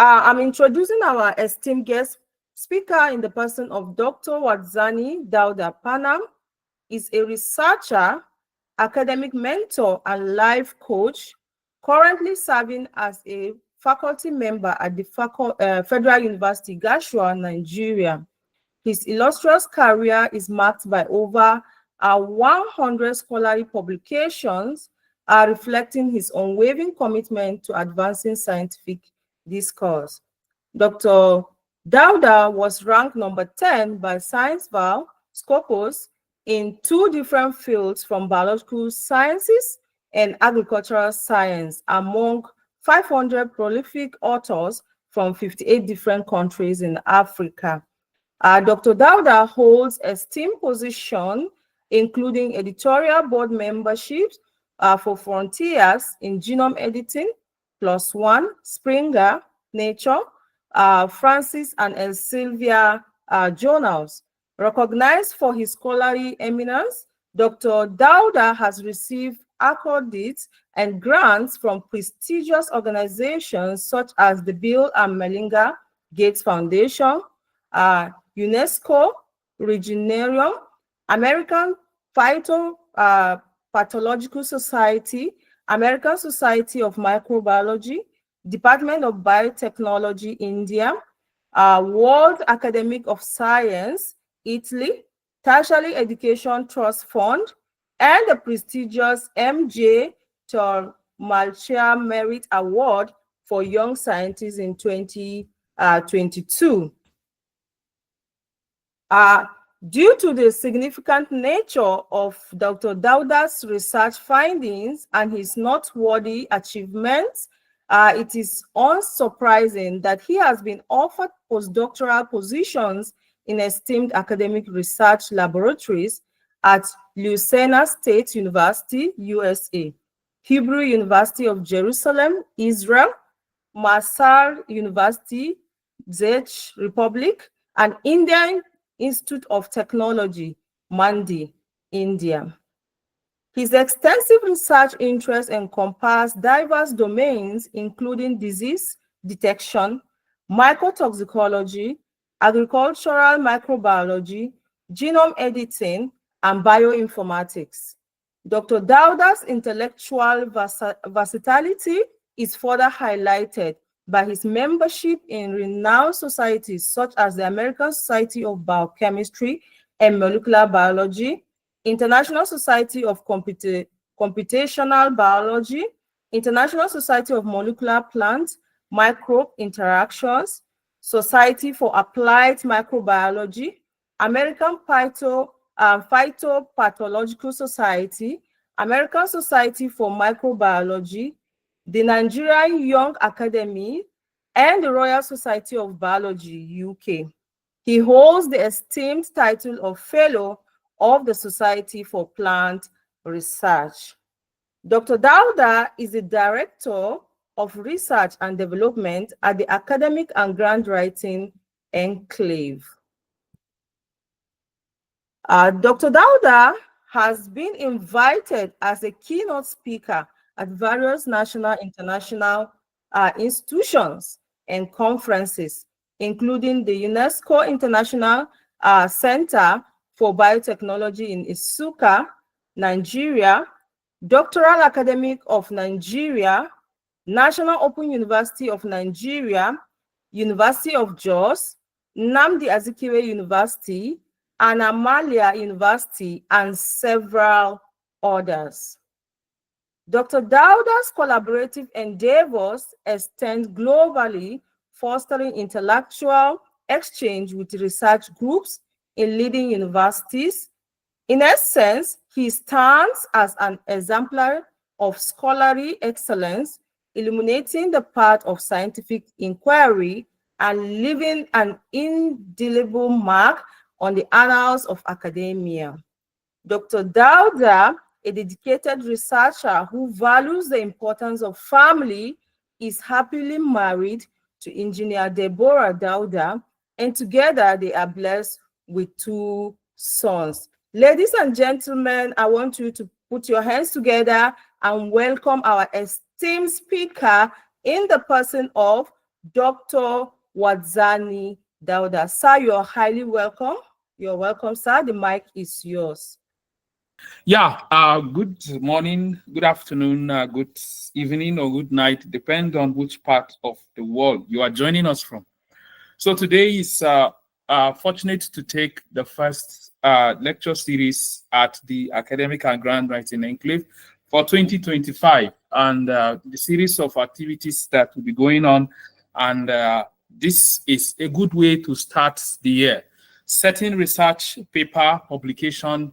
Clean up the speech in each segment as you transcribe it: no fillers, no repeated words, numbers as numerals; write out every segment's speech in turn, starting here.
I'm introducing our esteemed guest speaker in the person of Dr. Wadzani Dauda Palnam. Is a researcher, academic mentor, and life coach, currently serving as a faculty member at the Federal University, Gashua, Nigeria. His illustrious career is marked by over 100 scholarly publications, reflecting his unwavering commitment to advancing scientific discourse. Dr. Dauda was ranked number 10 by ScienceVal Scopus in 2 different fields from biological sciences and agricultural science among 500 prolific authors from 58 different countries in Africa. Dr. Dauda holds esteemed positions, including editorial board memberships for Frontiers in Genome Editing, PLOS ONE, Springer, Nature, Francis and Elsevier journals. Recognized for his scholarly eminence, Dr. Dauda has received accolades and grants from prestigious organizations such as the Bill and Melinda Gates Foundation, UNESCO, Regenerium, American Phytopathological Society, American Society of Microbiology, Department of Biotechnology, India, World Academic of Science, Italy, Tertiary Education Trust Fund, and the prestigious M.J. Malcher Merit Award for Young Scientists in 2022. Due to the significant nature of Dr. Dauda's research findings and his noteworthy achievements, it is unsurprising that he has been offered postdoctoral positions in esteemed academic research laboratories at Louisiana State University, USA, Hebrew University of Jerusalem, Israel, Masar University, Czech Republic, and Indian Institute of Technology, Mandi, India. His extensive research interests encompass diverse domains, including disease detection, mycotoxicology, agricultural microbiology, genome editing, and bioinformatics. Dr. Dauda's intellectual versatility is further highlighted by his membership in renowned societies such as the American Society of Biochemistry and Molecular Biology, International Society of Computational Biology, International Society of Molecular Plant Microbe Interactions, Society for Applied Microbiology, American Phytopathological Society, American Society for Microbiology, the Nigerian Young Academy, and the Royal Society of Biology, UK. He holds the esteemed title of Fellow of the Society for Plant Research. Dr. Dauda is the Director of Research and Development at the Academic and Grant Writing Enclave. Dr. Dauda has been invited as a keynote speaker at various national and international institutions and conferences, including the UNESCO International Center for Biotechnology in Isuka, Nigeria, Doctoral Academic of Nigeria, National Open University of Nigeria, University of Jos, Nnamdi Azikiwe University, and Amalia University, and several others. Dr. Dauda's collaborative endeavors extend globally, fostering intellectual exchange with research groups in leading universities. In essence, he stands as an exemplar of scholarly excellence, illuminating the path of scientific inquiry and leaving an indelible mark on the annals of academia. Dr. Dauda, a dedicated researcher who values the importance of family, is happily married to engineer Deborah Dauda, and together they are blessed with 2 sons. Ladies and gentlemen, I want you to put your hands together and welcome our esteemed speaker in the person of Dr. Wadzani Dauda. Sir, you're highly welcome. You're welcome, sir. The mic is yours. Yeah, good morning, good afternoon, good evening, or good night, depends on which part of the world you are joining us from. So today is fortunate to take the first lecture series at the Academic and Grant Writing Enclave for 2025, and the series of activities that will be going on. And this is a good way to start the year. Setting research paper publication,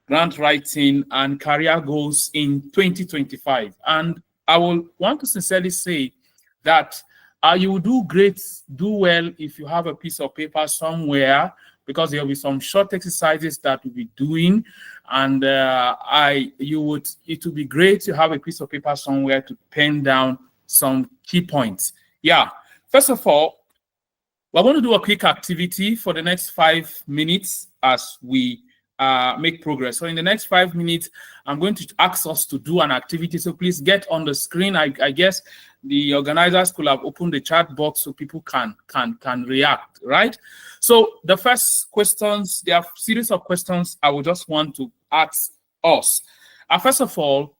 grant writing, and career goals in 2025. And I will want to sincerely say that you will do great, do well if you have a piece of paper somewhere, because there will be some short exercises that we'll be doing, and it would be great to have a piece of paper somewhere to pen down some key points. Yeah, first of all, we're going to do a quick activity for the next 5 minutes as we make progress. So in the next 5 minutes, I'm going to ask us to do an activity. So please get on the screen. I guess the organizers could have opened the chat box so people can react, right? So the first questions, there are a series of questions I would just want to ask us. First of all,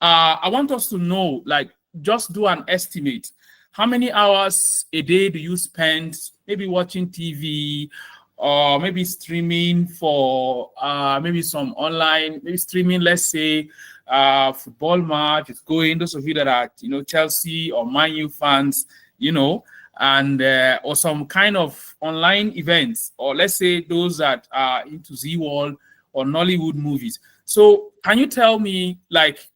I want us to know, like, just do an estimate. How many hours a day do you spend maybe watching TV, or maybe streaming for maybe some online, maybe streaming, let's say, football match is going, those of you that are, Chelsea or Man U fans, and or some kind of online events, or let's say those that are into Z-World or Nollywood movies. So can you tell me, like,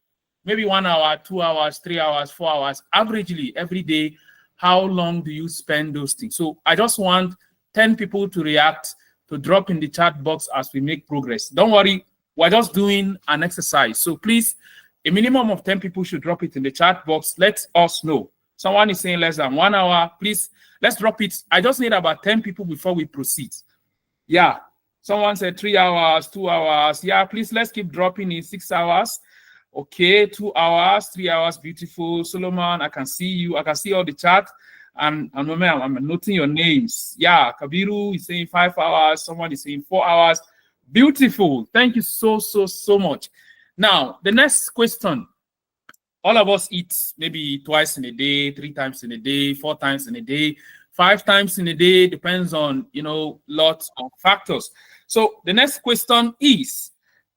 maybe 1 hour, 2 hours, 3 hours, 4 hours, averagely every day, how long do you spend those things? So I just want 10 people to react, to drop in the chat box as we make progress. Don't worry, we're just doing an exercise. So please, a minimum of 10 people should drop it in the chat box. Let us know. Someone is saying less than 1 hour. Please, let's drop it. I just need about 10 people before we proceed. Yeah, someone said 3 hours, 2 hours. Yeah, please, let's keep dropping in 6 hours. Okay, 2 hours, 3 hours, beautiful. Solomon, I can see you. I can see all the chat. And I'm noting your names. Yeah, Kabiru is saying 5 hours. Someone is saying 4 hours. Beautiful. Thank you so much. Now, the next question. All of us eat maybe twice in a day, 3 times in a day, 4 times in a day, 5 times in a day. Depends on, lots of factors. So the next question is,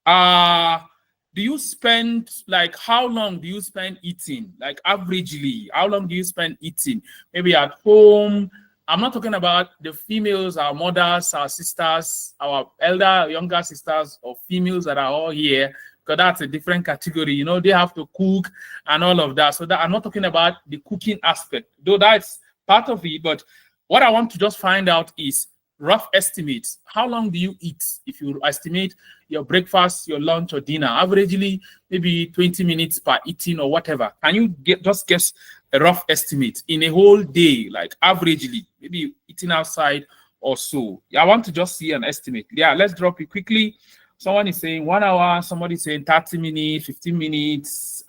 do you spend, like, how long do you spend eating? Like, averagely, how long do you spend eating? Maybe at home. I'm not talking about the females, our mothers, our sisters, our elder, younger sisters, or females that are all here, because that's a different category. They have to cook and all of that. So that I'm not talking about the cooking aspect, though that's part of it. But what I want to just find out is rough estimates. How long do you eat? If you estimate your breakfast, your lunch, or dinner, averagely maybe 20 minutes per eating or whatever. Can you just guess a rough estimate in a whole day, like averagely, maybe eating outside or so? Yeah, I want to just see an estimate. Yeah, let's drop it quickly. Someone is saying 1 hour, somebody is saying 30 minutes, 15 minutes,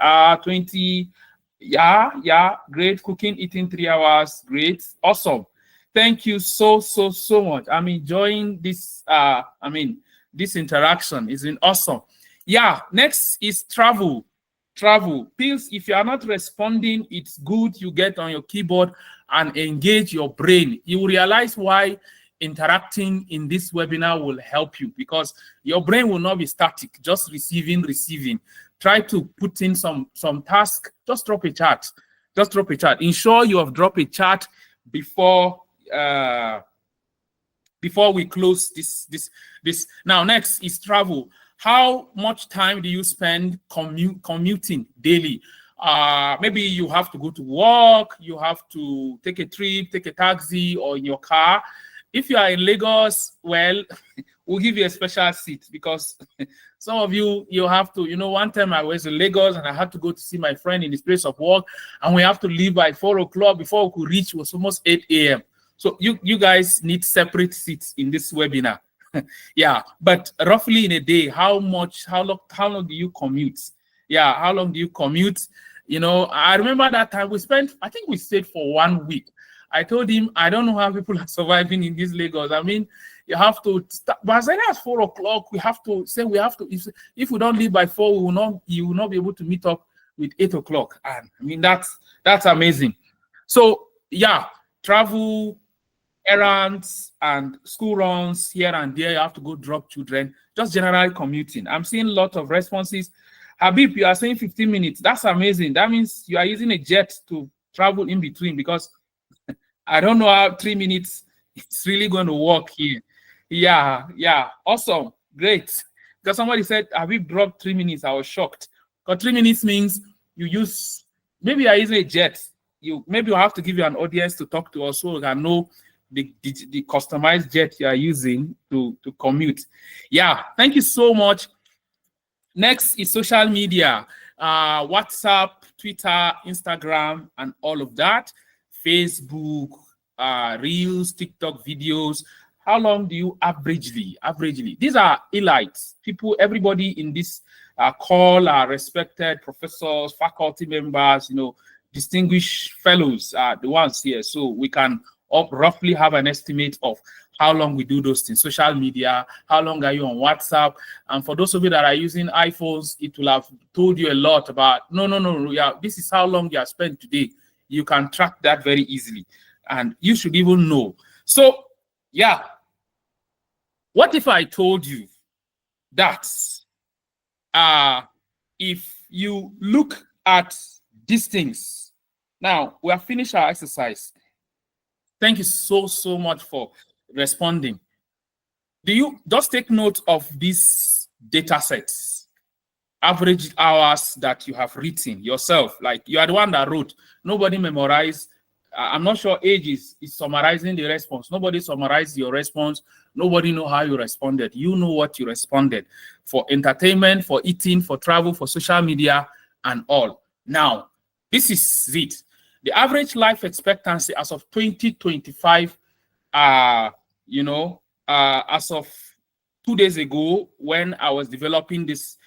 20. Yeah, great. Cooking, eating 3 hours, great, awesome. Thank you so much. I'm enjoying this. This interaction is awesome. Yeah, next is travel. Please, if you are not responding, it's good you get on your keyboard and engage your brain. You will realize why interacting in this webinar will help you, because your brain will not be static, just receiving. Try to put in some task. Just drop a chat. Ensure you have dropped a chat before we close this. Now, next is travel. How much time do you spend commuting daily? Maybe you have to go to work, you have to take a trip, take a taxi, or in your car. If you are in Lagos, well, we'll give you a special seat, because some of you have to, one time I was in Lagos and I had to go to see my friend in his place of work, and we have to leave by 4 o'clock. Before we could reach, it was almost 8 a.m. So you guys need separate seats in this webinar. Yeah, but roughly in a day, how long do you commute? Yeah, how long do you commute? You know, I remember that time I think we stayed for 1 week. I told him, I don't know how people are surviving in this Lagos. I mean, you have to start, but as early as 4 o'clock, we have to say if we don't leave by 4, you will not be able to meet up with 8 o'clock. And I mean, that's amazing. So yeah, travel, errands, and school runs here and there. You have to go drop children, just generally commuting. I'm seeing a lot of responses. Habib, you are saying 15 minutes. That's amazing. That means you are using a jet to travel in between, because I don't know how 3 minutes it's really going to work here. Yeah. Awesome. Great. Because somebody said, Habib dropped 3 minutes. I was shocked. Because 3 minutes means maybe you are using a jet. Maybe you have to give you an audience to talk to us so we can know the customized jet you are using to commute. Yeah, thank you so much. Next is social media, WhatsApp, Twitter, Instagram, and all of that. Facebook, Reels, TikTok videos. How long do you averagely? These are elites, people, everybody in this call are respected professors, faculty members, distinguished fellows are the ones here. So we can roughly have an estimate of how long we do those things. Social media, how long are you on WhatsApp? And for those of you that are using iPhones, it will have told you a lot about, no, yeah, this is how long you have spent today. You can track that very easily. And you should even know. So, yeah. What if I told you that if you look at these things, now we have finished our exercise. Thank you so much for responding. Do you just take note of these data sets, average hours that you have written yourself? Like you are the one that wrote, nobody memorized. I'm not sure age is summarizing the response. Nobody summarized your response. Nobody know how you responded. You know what you responded for entertainment, for eating, for travel, for social media, and all. Now, this is it. The average life expectancy as of 2025, as of 2 days ago when I was developing this,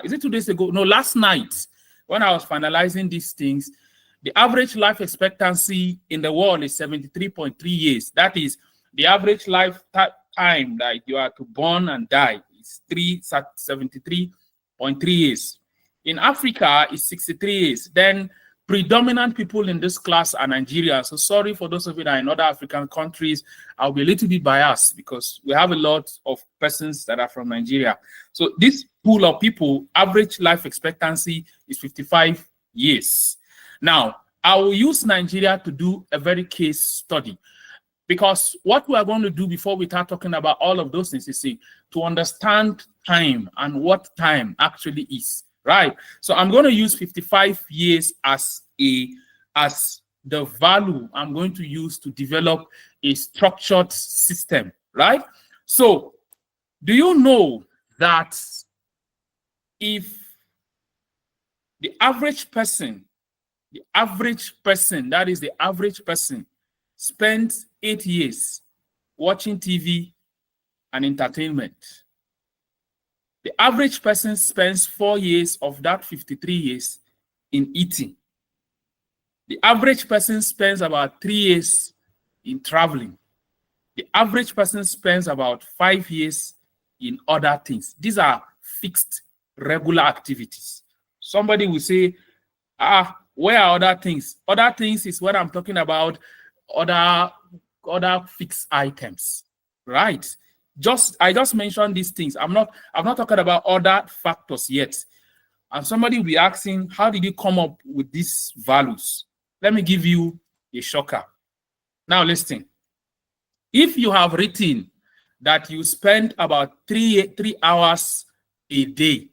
is it 2 days ago? No, last night when I was finalizing these things, the average life expectancy in the world is 73.3 years. That is the average lifetime that you are to born and die is 73.3 years. In Africa, it's 63 years. Then predominant people in this class are Nigerians. So sorry for those of you that are in other African countries. I'll be a little bit biased because we have a lot of persons that are from Nigeria. So this pool of people, average life expectancy is 55 years. Now, I will use Nigeria to do a very case study, because what we are going to do before we start talking about all of those things is to understand time and what time actually is, right? So I'm going to use 55 years as the value I'm going to use to develop a structured system, right? So do you know that if the average person, that is the average person, spends 8 years watching TV and entertainment, the average person spends 4 years of that 53 years in eating. The average person spends about 3 years in traveling. The average person spends about 5 years in other things. These are fixed, regular activities. Somebody will say, where are other things? Other things is what I'm talking about, other fixed items, right? I just mentioned these things. I'm not talking about other factors yet. And somebody will be asking, how did you come up with these values? Let me give you a shocker. Now listen. If you have written that you spend about 3 hours a day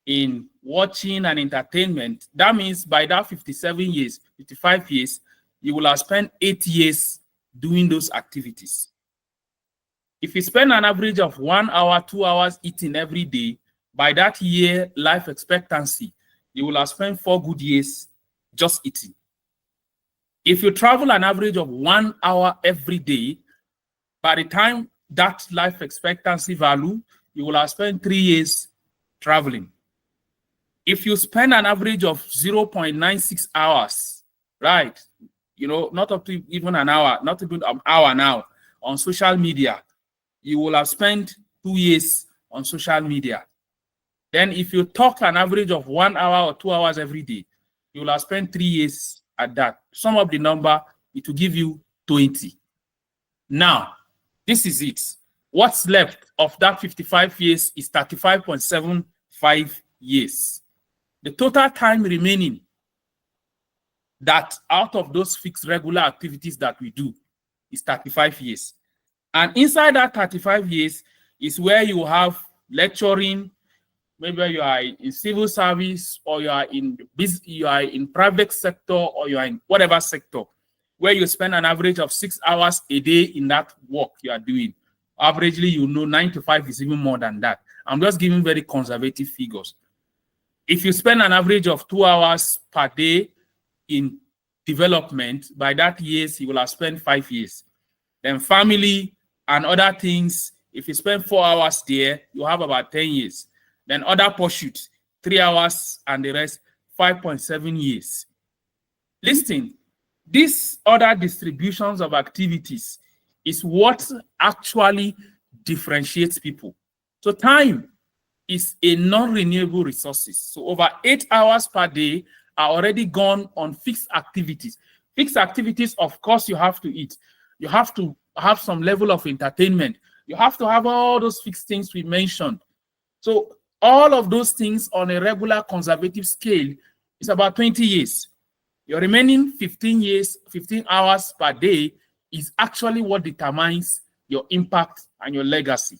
in watching and entertainment, that means by that 57 years, 55 years, you will have spent 8 years doing those activities. If you spend an average of 1 hour, 2 hours eating every day, by that year life expectancy, you will have spent 4 good years just eating. If you travel an average of 1 hour every day, by the time that life expectancy value, you will have spent 3 years traveling. If you spend an average of 0.96 hours, right? Not up to even an hour, not even an hour now on social media, you will have spent 2 years on social media. Then if you talk an average of 1 hour or 2 hours every day, you will have spent 3 years at that. Sum up the number, it will give you 20. Now, this is it. What's left of that 55 years is 35.75 years. The total time remaining that out of those fixed regular activities that we do is 35 years. And inside that 35 years is where you have lecturing, maybe you are in civil service, or you are in private sector, or you are in whatever sector, where you spend an average of 6 hours a day in that work you are doing. Averagely, 9 to 5 is even more than that. I'm just giving very conservative figures. If you spend an average of 2 hours per day in development, by that years, you will have spent 5 years. Then family and other things, if you spend 4 hours there, you have about 10 years. Then other pursuits, 3 hours, and the rest, 5.7 years. Listen, these other distributions of activities is what actually differentiates people. So time is a non-renewable resources. So over 8 hours per day are already gone on fixed activities. Fixed activities, of course, you have to eat. You have to have some level of entertainment. You have to have all those fixed things we mentioned. So all of those things on a regular conservative scale is about 20 years. Your remaining 15 years, 15 hours per day is actually what determines your impact and your legacy.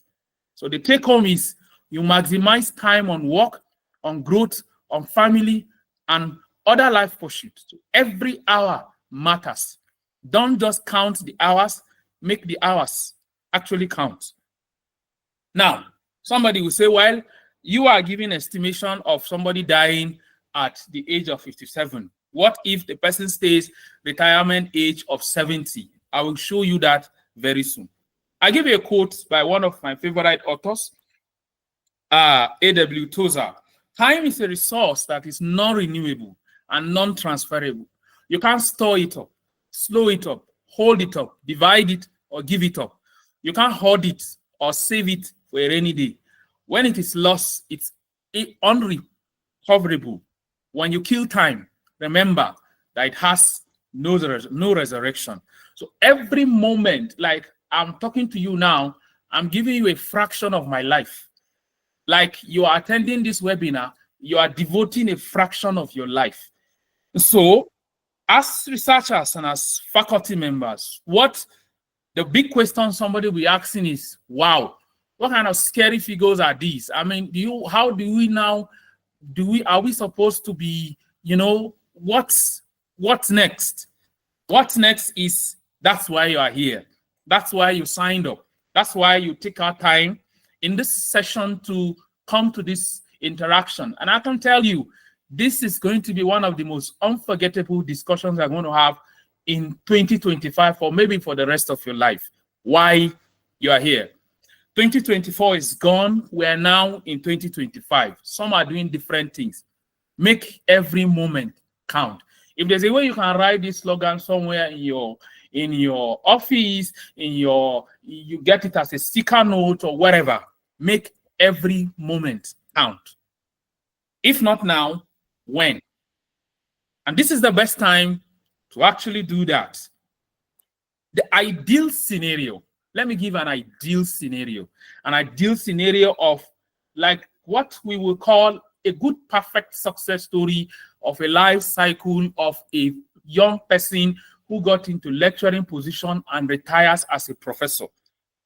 So the take home is you maximize time on work, on growth, on family, and other life pursuits. So every hour matters. Don't just count the hours, make the hours actually count. Now, somebody will say, well, you are giving estimation of somebody dying at the age of 57. What if the person stays retirement age of 70? I will show you that very soon. I give you a quote by one of my favorite authors, A.W. Tozer. Time is a resource that is non-renewable and non-transferable. You can't store it up, slow it up, hold it up, divide it, or give it up. You can't hoard it or save it for a rainy day. When it is lost, it's unrecoverable. When you kill time, remember that it has no resurrection. So every moment, like I'm talking to you now, I'm giving you a fraction of my life. Like you are attending this webinar, you are devoting a fraction of your life. So as researchers and as faculty members, what the big question somebody will be asking is, wow, what kind of scary figures are these? I mean, are we supposed to be, what's next? What's next is, that's why you are here. That's why you signed up. That's why you take our time in this session to come to this interaction. And I can tell you, this is going to be one of the most unforgettable discussions I'm going to have in 2025, or maybe for the rest of your life. Why you are here. 2024 is gone. We are now in 2025. Some are doing different things. Make every moment count. If there's a way you can write this slogan somewhere in your office, you get it as a sticker note or whatever, make every moment count. If not now, when? And this is the best time to actually do that. The ideal scenario, let me give an ideal scenario of like what we will call a good, perfect success story of a life cycle of a young person who got into lecturing position and retires as a professor.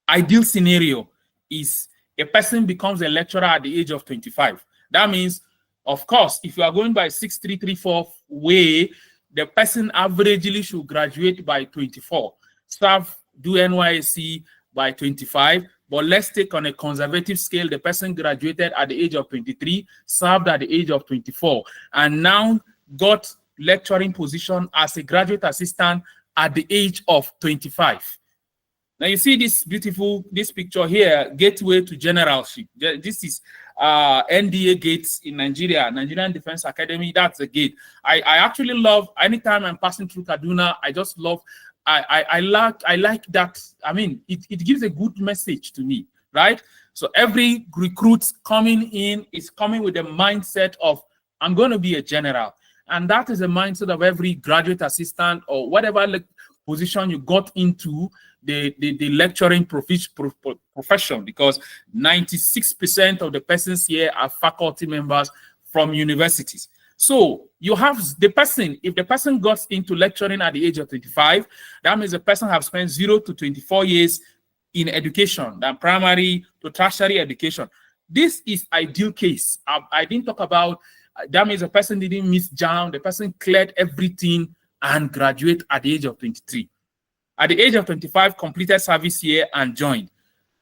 Ideal scenario is a person becomes a lecturer at the age of 25. That means, of course, if you are going by 6334 way, the person averagely should graduate by 24. Do NYSC by 25, but let's take on a conservative scale, the person graduated at the age of 23, served at the age of 24, and now got lecturing position as a graduate assistant at the age of 25. Now you see this picture here, gateway to generalship. This is NDA gates in Nigeria, Nigerian Defense Academy. That's a gate. I actually love, anytime I'm passing through Kaduna, I just love, I like that. I mean, it gives a good message to me, right? So every recruit coming in is coming with the mindset of, I'm going to be a general. And that is the mindset of every graduate assistant or whatever position you got into the lecturing profession, because 96% of the persons here are faculty members from universities. So you have the person, if the person got into lecturing at the age of 25, that means the person have spent 0 to 24 years in education, than primary to tertiary education. This is ideal case. I didn't talk about, that means the person didn't miss JAM, the person cleared everything and graduate at the age of 23. At the age of 25, completed service here and joined.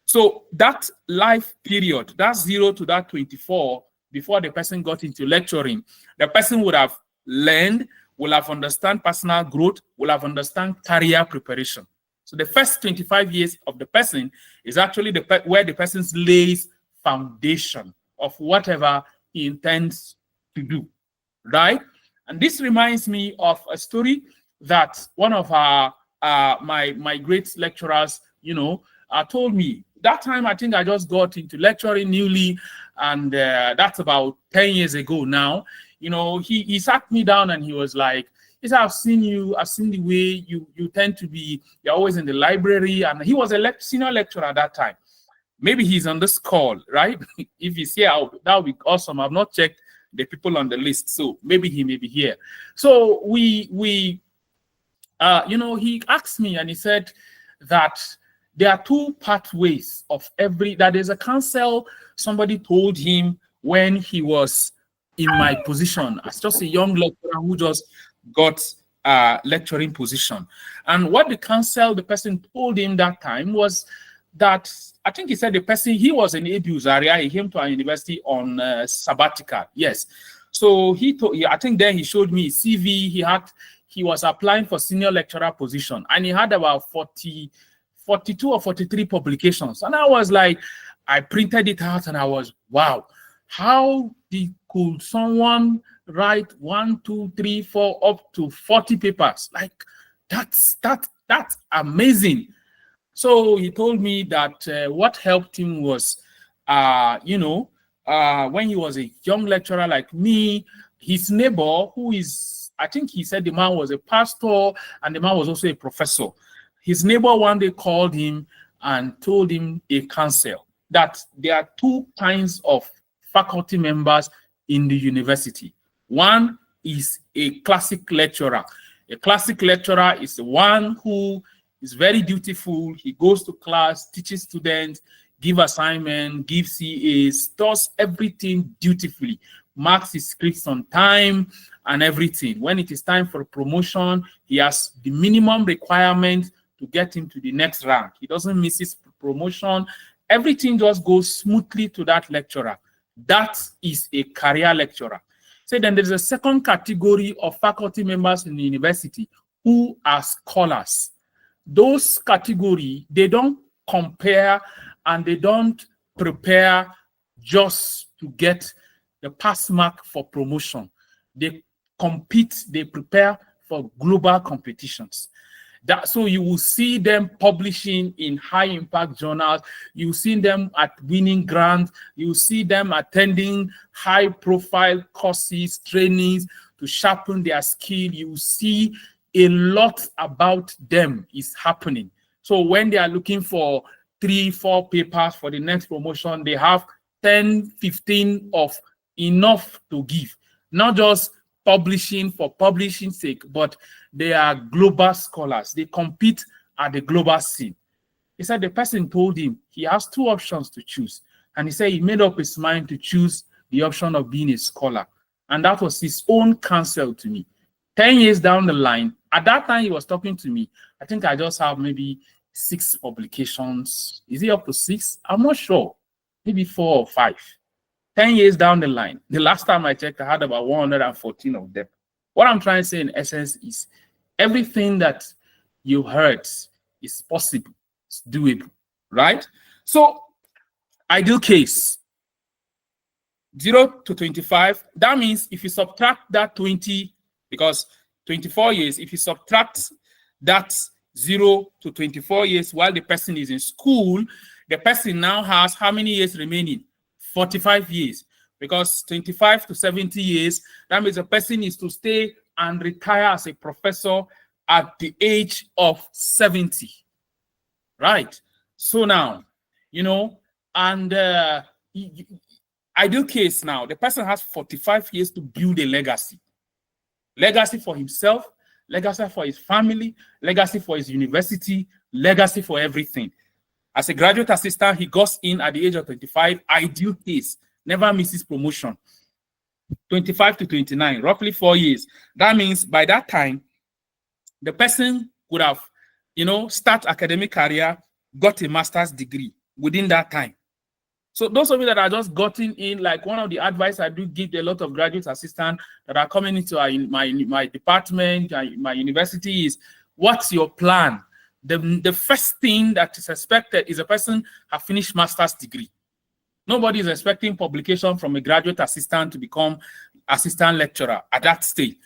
So that life period, that 0 to that 24, before the person got into lecturing, the person would have learned, will have understand personal growth, will have understand career preparation. So the first 25 years of the person is actually where the person lays foundation of whatever he intends to do, right? And this reminds me of a story that one of our my great lecturers, told me. That time, I think I just got into lecturing newly, and that's about 10 years ago now. He sat me down and he was like, he said, I've seen the way you tend to be, you're always in the library. And he was a senior lecturer at that time. Maybe he's on this call, right? If he's here, that would be awesome. I've not checked the people on the list, so maybe he may be here. So he asked me and he said that there are two pathways of that there's a counsel somebody told him when he was in my position as just a young lecturer who just got a lecturing position. And what the person told him that time was that, I think he said he was an ABU's area, he came to our university on sabbatical. Yes. So I think then he showed me his CV. He was applying for senior lecturer position, and he had about 42 or 43 publications. And I was like, I printed it out and I was, wow, how could someone write 1, 2, 3, 4 up to 40 papers? Like that's amazing. So he told me that what helped him was, when he was a young lecturer like me, his neighbor, who is, I think he said the man was a pastor and the man was also a professor. His neighbor one day called him and told him a counsel that there are two kinds of faculty members in the university. One is a classic lecturer. A classic lecturer is the one who is very dutiful. He goes to class, teaches students, give assignment, gives CAs, does everything dutifully, marks his scripts on time and everything. When it is time for a promotion, he has the minimum requirement to get him to the next rank. He doesn't miss his promotion. Everything just goes smoothly to that lecturer. That is a career lecturer. So then there's a second category of faculty members in the university who are scholars. Those category, they don't compare and they don't prepare just to get the pass mark for promotion. They compete, they prepare for global competitions. So you will see them publishing in high impact journals. You see them at winning grants. You see them attending high profile courses, trainings to sharpen their skill. You see a lot about them is happening. So when they are looking for 3, 4 papers for the next promotion, they have 10, 15 of enough to give. Not just publishing for publishing's sake, but they are global scholars. They compete at the global scene. He said the person told him he has 2 options to choose. And he said he made up his mind to choose the option of being a scholar. And that was his own counsel to me. 10 years down the line, at that time he was talking to me, I think I just have maybe 6 publications. Is it up to 6? I'm not sure. Maybe 4 or 5. 10 years down the line, the last time I checked, I had about 114 of them. What I'm trying to say in essence is everything that you heard is possible, it's doable, right? So, ideal case. 0 to 25, that means if you subtract that 20, because 24 years, if you subtract that 0 to 24 years while the person is in school, the person now has how many years remaining? 45 years. Because 25 to 70 years, that means the person is to stay and retire as a professor at the age of 70. Right? So now, and ideal case now, the person has 45 years to build a legacy. Legacy for himself, legacy for his family, legacy for his university, legacy for everything. As a graduate assistant, he goes in at the age of 25, ideal case, never misses promotion. 25 to 29, roughly 4 years. That means by that time, the person would have, start academic career, got a master's degree within that time. So those of you that are just gotten in, like one of the advice I do give a lot of graduate assistants that are coming into my department, my university is, what's your plan? The first thing that is expected is a person have finished master's degree. Nobody is expecting publication from a graduate assistant to become assistant lecturer at that stage.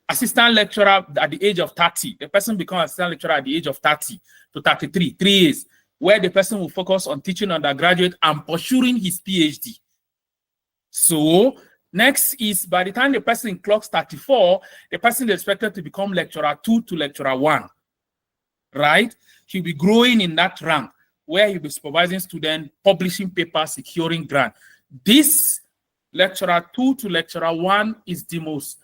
Assistant lecturer at the age of 30, the person becomes assistant lecturer at the age of 30 to 33, 3 years, where the person will focus on teaching undergraduate and pursuing his PhD. So next is by the time the person clocks 34, the person is expected to become lecturer 2 to lecturer 1, right? He'll be growing in that rank where he'll be supervising students, publishing papers, securing grant. This lecturer 2 to lecturer 1 is the most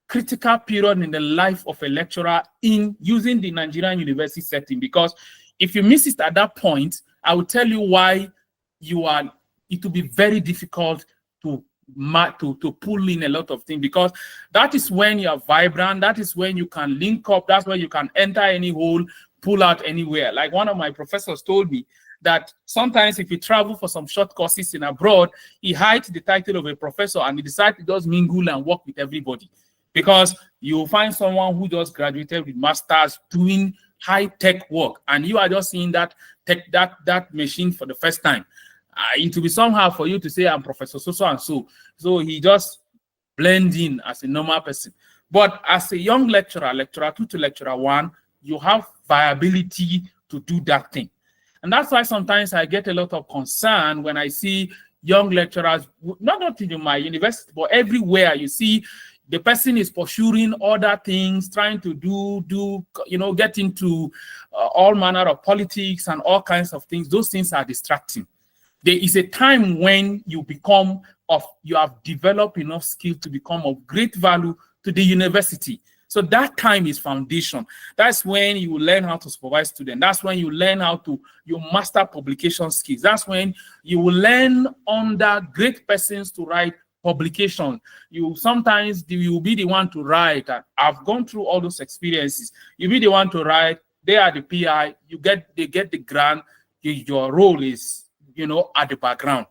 critical period in the life of a lecturer in using the Nigerian university setting, because if you miss it at that point, I will tell you why it will be very difficult to pull in a lot of things, because that is when you are vibrant, that is when you can link up, that's when you can enter any hole, pull out anywhere. Like one of my professors told me that sometimes if you travel for some short courses in abroad, he hides the title of a professor and he decides to just mingle and work with everybody. Because you'll find someone who just graduated with masters doing high-tech work, and you are just seeing that machine for the first time. It will be somehow for you to say, I'm Professor so and so. So he just blends in as a normal person. But as a young lecturer, lecturer 2 to lecturer 1, you have viability to do that thing. And that's why sometimes I get a lot of concern when I see young lecturers, not in my university, but everywhere you see the person is pursuing other things, trying to get into all manner of politics and all kinds of things. Those things are distracting. There is a time when you have developed enough skill to become of great value to the university. So that time is foundation. That's when you learn how to supervise students. That's when you learn you master publication skills. That's when you will learn under great persons to write publication. You will be the one to write. I've gone through all those experiences. You'll be the one to write. They are the PI. They get the grant. Your role is, at the background.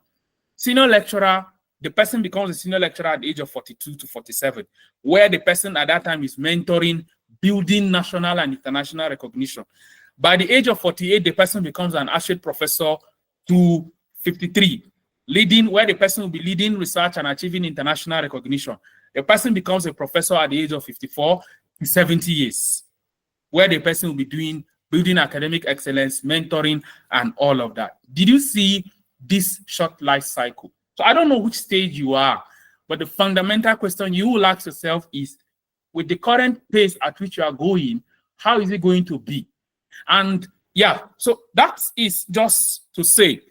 Senior lecturer, the person becomes a senior lecturer at the age of 42 to 47, where the person at that time is mentoring, building national and international recognition. By the age of 48, the person becomes an associate professor to 53. Where the person will be leading research and achieving international recognition. The person becomes a professor at the age of 54 to 70 years, where the person will be building academic excellence, mentoring, and all of that. Did you see this short life cycle? So I don't know which stage you are, but the fundamental question you will ask yourself is, with the current pace at which you are going, how is it going to be? And yeah, so that is just to say.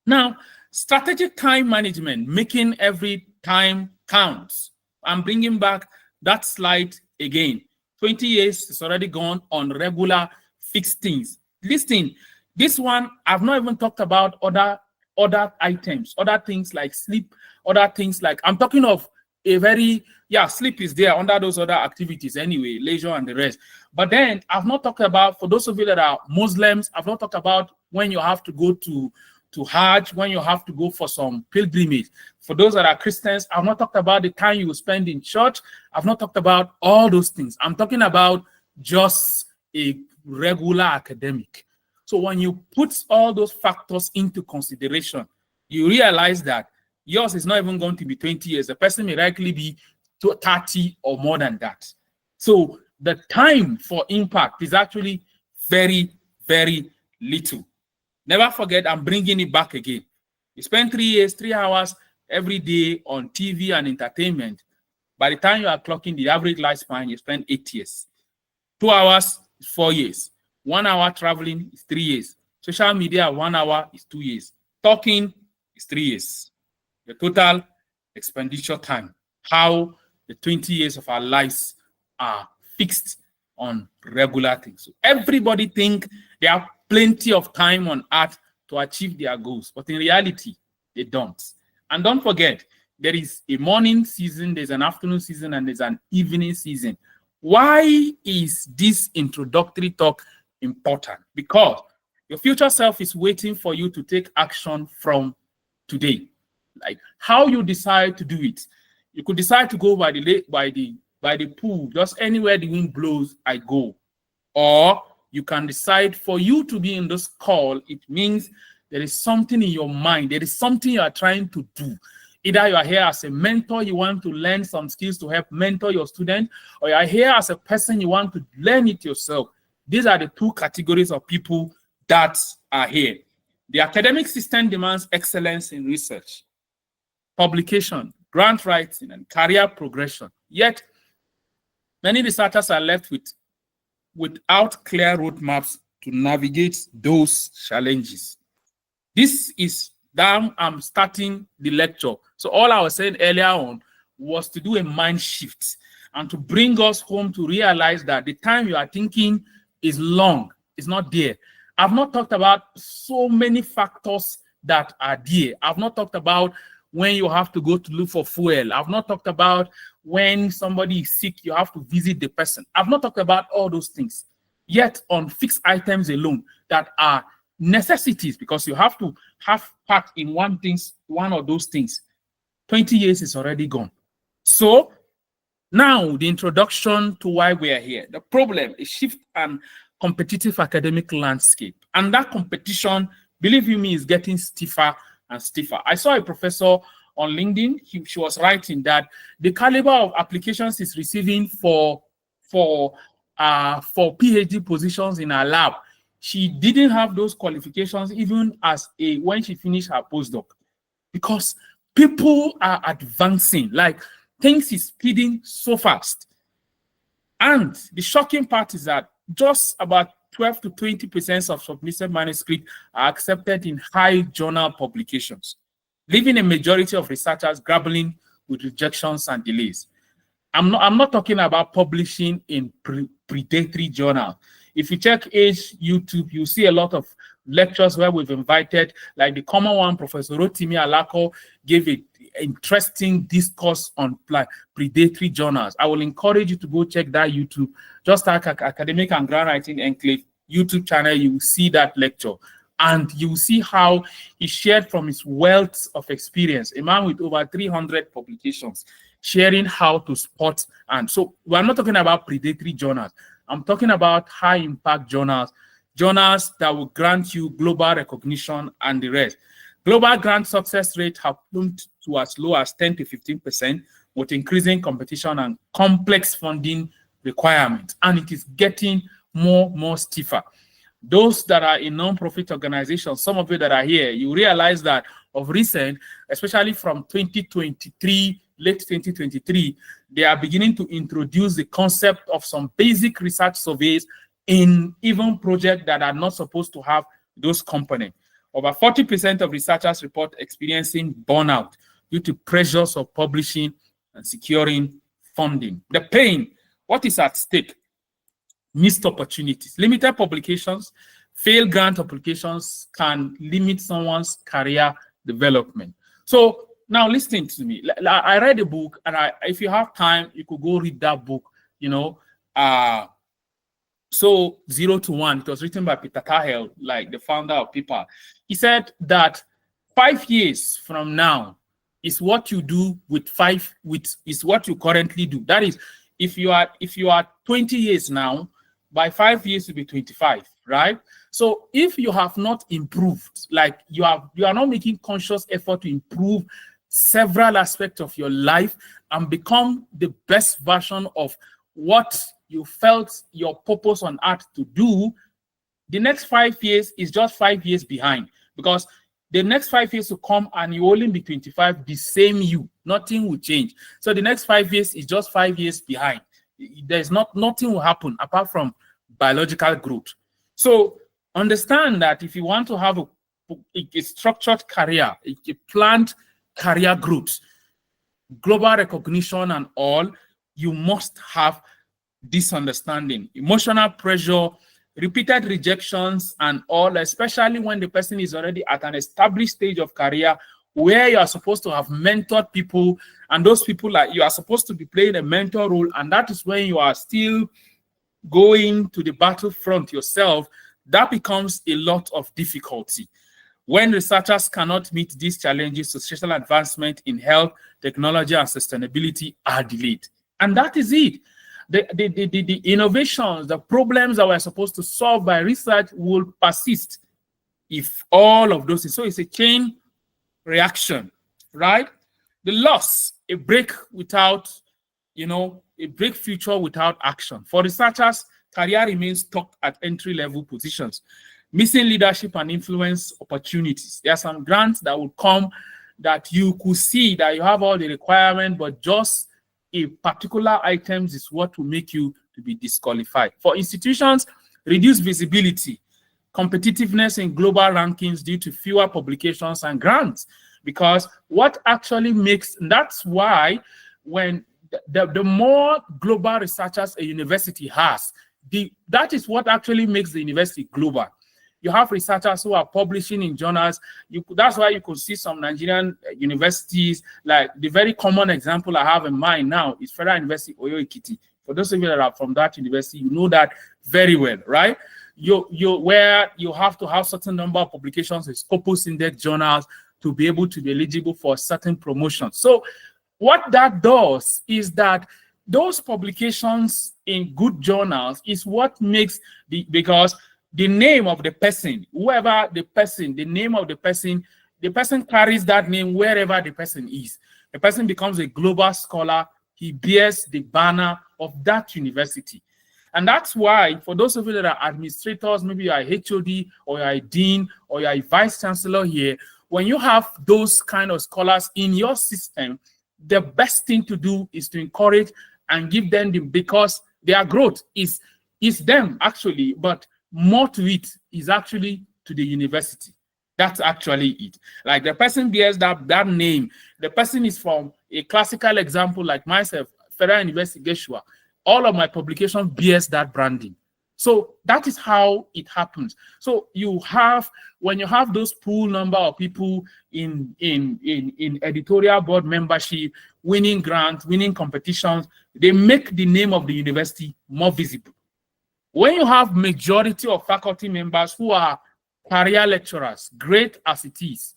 Now, strategic time management, making every time counts. I'm bringing back that slide again. 20 years is already gone on regular fixed things. Listen, this one, I've not even talked about other items, other things like sleep, other things like, I'm talking of sleep is there under those other activities anyway, leisure and the rest. But then I've not talked about, for those of you that are Muslims, I've not talked about when you have to go to Hajj, when you have to go for some pilgrimage. For those that are Christians, I've not talked about the time you will spend in church. I've not talked about all those things. I'm talking about just a regular academic. So when you put all those factors into consideration, you realize that Yours is not even going to be 20 years. The person may likely be 30 or more than that. So the time for impact is actually very, very little. Never forget, I'm bringing it back again. You spend 3 years, 3 hours every day on TV and entertainment. By the time you are clocking the average lifespan, you spend 8 years. 2 hours is 4 years. 1 hour traveling is 3 years. Social media, 1 hour is 2 years. Talking is 3 years. The total expenditure time, how the 20 years of our lives are fixed on regular things. So everybody think they have plenty of time on earth to achieve their goals, but in reality, they don't. And don't forget, there is a morning season, there's an afternoon season, and there's an evening season. Why is this introductory talk important? Because your future self is waiting for you to take action from today. Like how you decide to do it. You could decide to go by the lake, by the pool, just anywhere the wind blows, I go. Or you can decide for you to be in this call, it means there is something in your mind, there is something you are trying to do. Either you are here as a mentor, you want to learn some skills to help mentor your student, or you are here as a person, you want to learn it yourself. These are the two categories of people that are here. The academic system demands excellence in research, publication, grant writing, and career progression. Yet, many researchers are left without clear roadmaps to navigate those challenges. This is now I'm starting the lecture. So all I was saying earlier on was to do a mind shift and to bring us home to realize that the time you are thinking is long, it's not there. I've not talked about so many factors that are there. I've not talked about when you have to go to look for fuel. I've not talked about when somebody is sick, you have to visit the person. I've not talked about all those things. Yet on fixed items alone that are necessities, because you have to have part in one of those things, 20 years is already gone. So now the introduction to why we are here. The problem is shift and competitive academic landscape. And that competition, believe you me, is getting stiffer and stiffer. I saw a professor on LinkedIn. She was writing that the caliber of applications is receiving for PhD positions in her lab, she didn't have those qualifications even when she finished her postdoc, because people are advancing, like things is speeding so fast. And the shocking part is that just about 12 to 20% of submitted manuscripts are accepted in high journal publications, leaving a majority of researchers grappling with rejections and delays. I'm not talking about publishing in predatory journal. If you check Age YouTube, you see a lot of lectures where we've invited, like the common one, Professor Rotimi Alako gave an interesting discourse on predatory journals. I will encourage you to go check that YouTube. Just like Academic and Grant Writing Enclave YouTube channel, you will see that lecture. And you will see how he shared from his wealth of experience, a man with over 300 publications, sharing how to spot. And so we're not talking about predatory journals. I'm talking about high impact journals that will grant you global recognition and the rest. Global grant success rates have plumped to as low as 10 to 15% with increasing competition and complex funding requirements. And it is getting more stiffer. Those that are in non-profit organizations, some of you that are here, you realize that of recent, especially from 2023, late 2023, they are beginning to introduce the concept of some basic research surveys in even projects that are not supposed to have those components. Over 40% of researchers report experiencing burnout due to pressures of publishing and securing funding. The pain, what is at stake? Missed opportunities. Limited publications, failed grant applications can limit someone's career development. So now listen to me. I read a book, and if you have time, you could go read that book, So 0 to 1, it was written by Peter Cahill, like the founder of PayPal. He said that 5 years from now is what you do is what you currently do. That is, if you are 20 years now, by 5 years you'll be 25, right? So if you have not improved, like you are not making conscious effort to improve several aspects of your life and become the best version of what you felt your purpose on earth to do, the next 5 years is just 5 years behind, because the next 5 years to come and you only be 25, the same you, nothing will change. So the next 5 years is just 5 years behind. There's nothing will happen apart from biological growth. So understand that if you want to have a structured career, a planned career growth, global recognition and all, you must have this understanding. Emotional pressure, repeated rejections and all, especially when the person is already at an established stage of career where you are supposed to have mentored people, and those people, like, you are supposed to be playing a mentor role, and that is when you are still going to the battlefront yourself. That becomes a lot of difficulty. When researchers cannot meet these challenges, social advancement in health, technology, and sustainability are delayed. And that is it. The innovations, the problems that we're supposed to solve by research will persist if all of those things. So it's a chain reaction, right? The loss, a break without, a break future without action. For researchers, career remains stuck at entry-level positions, missing leadership and influence opportunities. There are some grants that will come that you could see that you have all the requirements, but just a particular items is what will make you to be disqualified. For institutions, reduced visibility, competitiveness in global rankings due to fewer publications and grants. Because what actually makes, that's why when the more global researchers a university has, that is what actually makes the university global. You have researchers who are publishing in journals. That's why you could see some Nigerian universities, like the very common example I have in mind now is Federal University Oyo Ekiti. For those of you that are from that university, you know that very well, right? Where you have to have certain number of publications in Scopus Index journals to be able to be eligible for certain promotions. So what that does is that those publications in good journals is what makes because the name of the person, whoever the person, the name of the person carries that name wherever the person is. The person becomes a global scholar. He bears the banner of that university. And that's why, for those of you that are administrators, maybe you are a HOD or you are a dean or you are a vice chancellor here, when you have those kind of scholars in your system, the best thing to do is to encourage and give them because their growth is them actually, but more to it is actually to the university. That's actually it. Like the person bears that name. The person is from a classical example like myself, Federal University Geshua. All of my publication bears that branding. So that is how it happens. So when you have those pool number of people in editorial board membership, winning grants, winning competitions, they make the name of the university more visible. When you have majority of faculty members who are career lecturers, great as it is,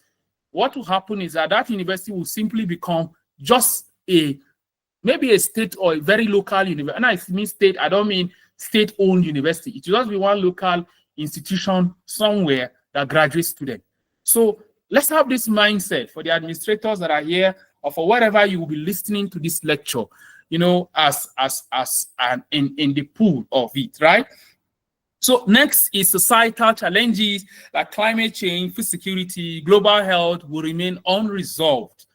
what will happen is that university will simply become just maybe a state or a very local university. And I mean state, I don't mean state-owned university. It will just be one local institution somewhere that graduates students. So let's have this mindset for the administrators that are here or for whatever you will be listening to this lecture, as in the pool of it, right? So next is societal challenges like climate change, food security, global health will remain unresolved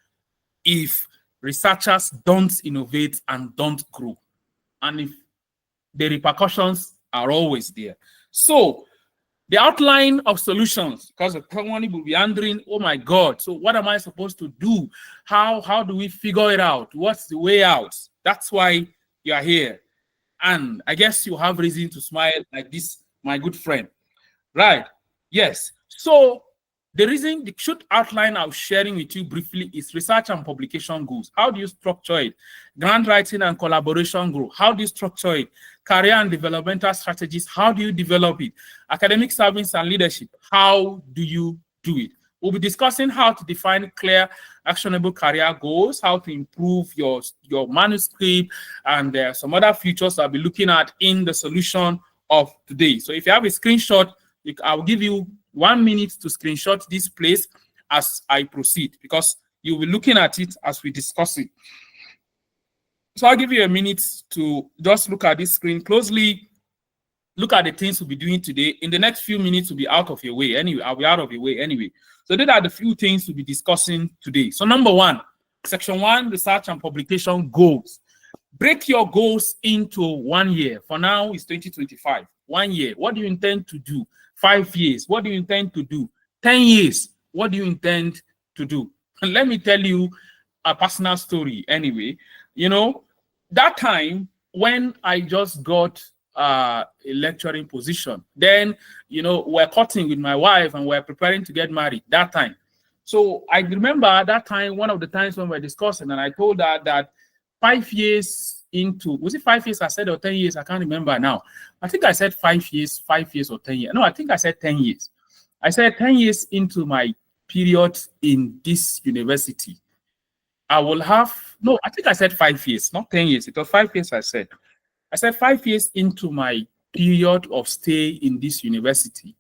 if researchers don't innovate and don't grow. And if the repercussions are always there. So the outline of solutions, because someone will be wondering, oh my God, so what am I supposed to do? How do we figure it out? What's the way out? That's why you are here. And I guess you have reason to smile like this, my good friend. Right? Yes. So the short outline I'm sharing with you briefly is research and publication goals. How do you structure it? Grant writing and collaboration goal. How do you structure it? Career and developmental strategies. How do you develop it? Academic service and leadership. How do you do it? We'll be discussing how to define clear, actionable career goals, how to improve your manuscript, and there are some other features I'll be looking at in the solution of today. So if you have a screenshot, I'll give you 1 minute to screenshot this place as I proceed, because You'll be looking at it as we discuss it. So I'll give you a minute to just look at this screen closely. Look at the things we'll be doing today. In the next few minutes, we'll be out of your way anyway. I'll be out of your way anyway. So these are the few things we'll be discussing today. So number one, section 1, research and publication goals. Break your goals into 1 year. For now, it's 2025. 1 year. What do you intend to do? 5 years. What do you intend to do? 10 years. What do you intend to do? And let me tell you a personal story anyway. You know, that time when I just got a lecturing position, then, you know, we're cutting with my wife and we're preparing to get married that time. So I remember that time, one of the times when we're discussing, and I told her that 5 years into, was it 5 years I said, or 10 years? I can't remember now. I think I said 5 years or 10 years. No, I think I said 10 years. I said 10 years into my period in this university, I will have, no, I think I said 5 years, not 10 years. It was 5 years I said. I said 5 years into my period of stay in this university,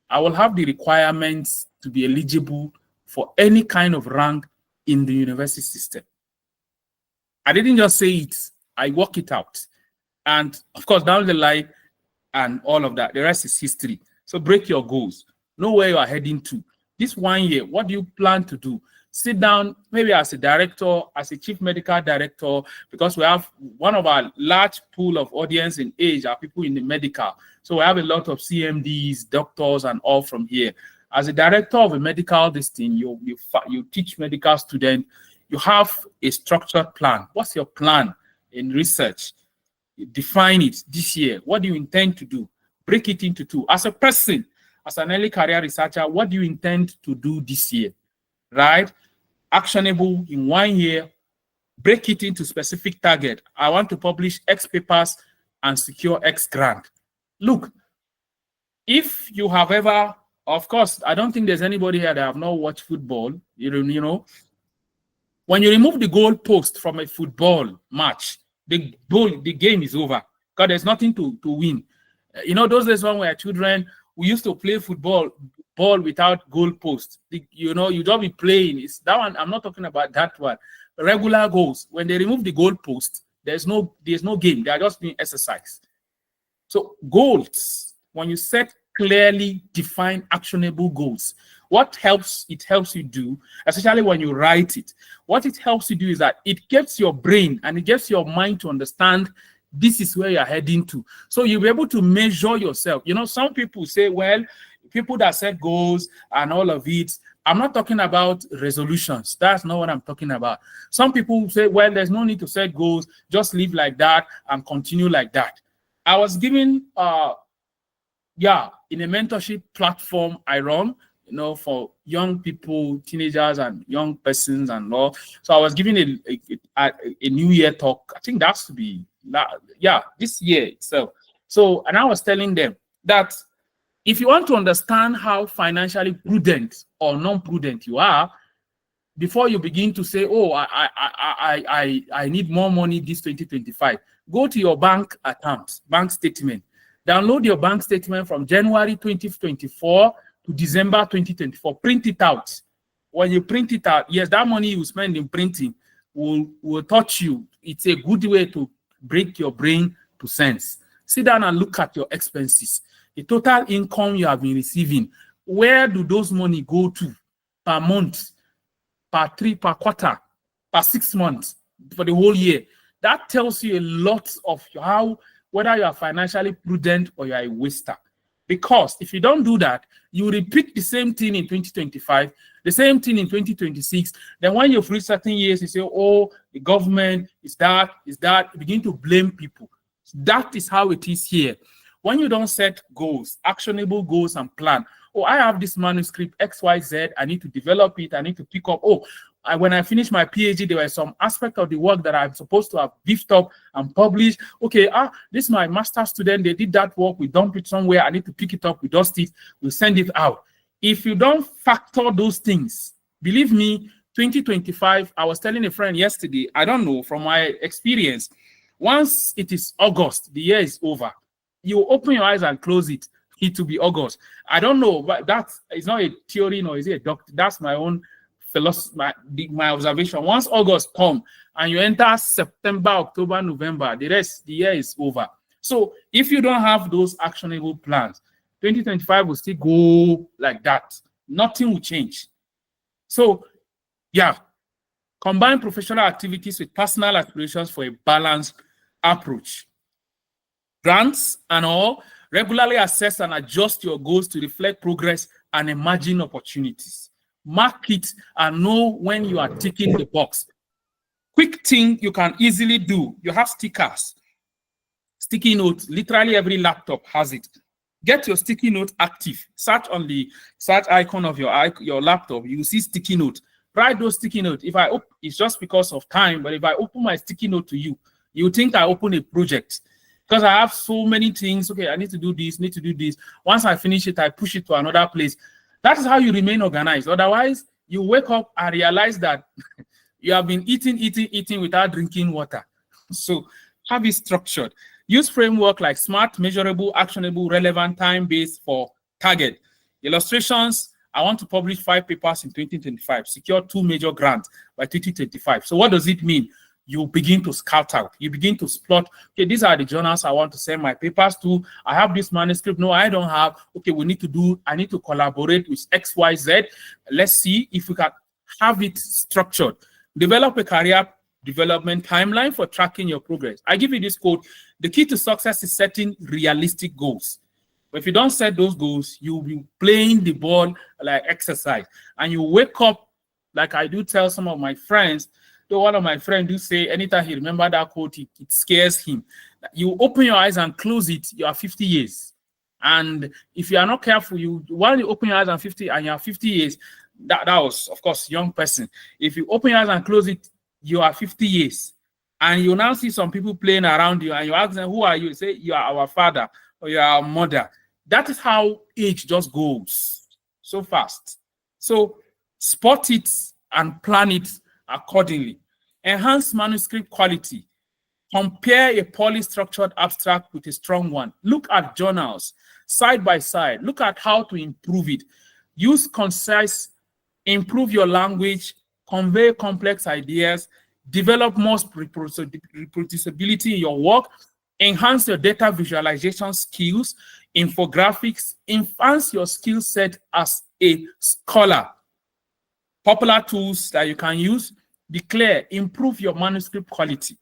I will have the requirements to be eligible for any kind of rank in the university system. I didn't just say it, I work it out. And of course, down the line and all of that, the rest is history. So break your goals. Know where you are heading to. This 1 year, what do you plan to do? Sit down, maybe as a director, as a chief medical director, because we have one of our large pool of audience in age are people in the medical. So we have a lot of CMDs, doctors, and all from here. As a director of a medical thing, you teach medical students, you have a structured plan. What's your plan in research? Define it this year. What do you intend to do? Break it into 2. As a person, as an early career researcher, what do you intend to do this year? Right? Actionable in 1 year, break it into specific target. I want to publish X papers and secure X grant. Look, if you have ever, of course, I don't think there's anybody here that have not watched football. You know, when you remove the goal post from a football match, the game is over because there's nothing to win. You know, those days when we were children, we used to play ball without goal post. You know, you don't be playing. It's that one. I'm not talking about that one. Regular goals. When they remove the goal post, there's no game. They are just being exercised. So goals, when you set clearly defined actionable goals, what helps you do, especially when you write it, what it helps you do is that it gets your brain and it gets your mind to understand this is where you're heading to. So you'll be able to measure yourself. You know, some people say, well, people that set goals and all of it, I'm not talking about resolutions. That's not what I'm talking about. Some people say, well, there's no need to set goals. Just live like that and continue like that. I was given, in a mentorship platform I run, you know, for young people, teenagers and young persons and all. So I was giving a New Year talk. I think that's to be, this year itself. So, and I was telling them that if you want to understand how financially prudent or non-prudent you are, before you begin to say, oh, I need more money this 2025, go to your bank account, bank statement. Download your bank statement from January 2024 to December 2024. Print it out. When you print it out, yes, that money you spend in printing will touch you. It's a good way to break your brain to sense. Sit down and look at your expenses. The total income you have been receiving, where do those money go to per month, per quarter, per 6 months, for the whole year? That tells you a lot of how, whether you are financially prudent or you are a waster. Because if you don't do that, you repeat the same thing in 2025, the same thing in 2026. Then when you've reached certain years, you say, oh, the government is that, you begin to blame people. That is how it is here. When you don't set goals, actionable goals and plan, oh, I have this manuscript XYZ, I need to develop it, I need to pick up, when I finished my PhD, there were some aspect of the work that I'm supposed to have beefed up and published. Okay, this is my master's student, they did that work, we dump it somewhere, I need to pick it up, we dust it, we send it out. If you don't factor those things, believe me, 2025, I was telling a friend yesterday, I don't know, from my experience, once it is August, the year is over. You open your eyes and close it, it will be August. I don't know, but that is not a theory, nor is it a doctor. That's my own philosophy, my observation. Once August come and you enter September, October, November, the year is over. So if you don't have those actionable plans, 2025 will still go like that. Nothing will change. So yeah, combine professional activities with personal aspirations for a balanced approach. Grants and all, regularly assess and adjust your goals to reflect progress and emerging opportunities. Mark it and know when you are ticking the box. Quick thing you can easily do, you have stickers, sticky notes, literally every laptop has it. Get your sticky note active. Search on the search icon of your laptop, you see sticky note. Write those sticky notes. If I it's just because of time, but if I open my sticky note to you, you think I open a project. Because I have so many things. Okay, I need to do this, need to do this. Once I finish it, I push it to another place. That is how you remain organized. Otherwise, you wake up and realize that you have been eating without drinking water. So have it structured. Use framework like SMART, measurable, actionable, relevant, time-based for target. Illustrations, I want to publish 5 papers in 2025, secure 2 major grants by 2025. So what does it mean? You begin to scout out. You begin to plot, okay, these are the journals I want to send my papers to. I have this manuscript. No, I don't have. Okay, I need to collaborate with XYZ. Let's see if we can have it structured. Develop a career development timeline for tracking your progress. I give you this quote: the key to success is setting realistic goals. But if you don't set those goals, you'll be playing the ball like exercise. And you wake up, like I do tell some of my friends, though one of my friends do say anytime he remembers that quote, it scares him. You open your eyes and close it, you are 50 years. And if you are not careful, while you open your eyes and you are 50 years, that was, of course, young person. If you open your eyes and close it, you are 50 years. And you now see some people playing around you and you ask them, who are you? You say, you are our father or you are our mother. That is how age just goes so fast. So spot it and plan it accordingly. Enhance manuscript quality. Compare a poorly structured abstract with a strong one. Look at journals side by side. Look at how to improve it. Use concise, improve your language, convey complex ideas, develop more reproducibility in your work, enhance your data visualization skills, infographics, enhance your skill set as a scholar. Popular tools that you can use: declare, improve your manuscript quality.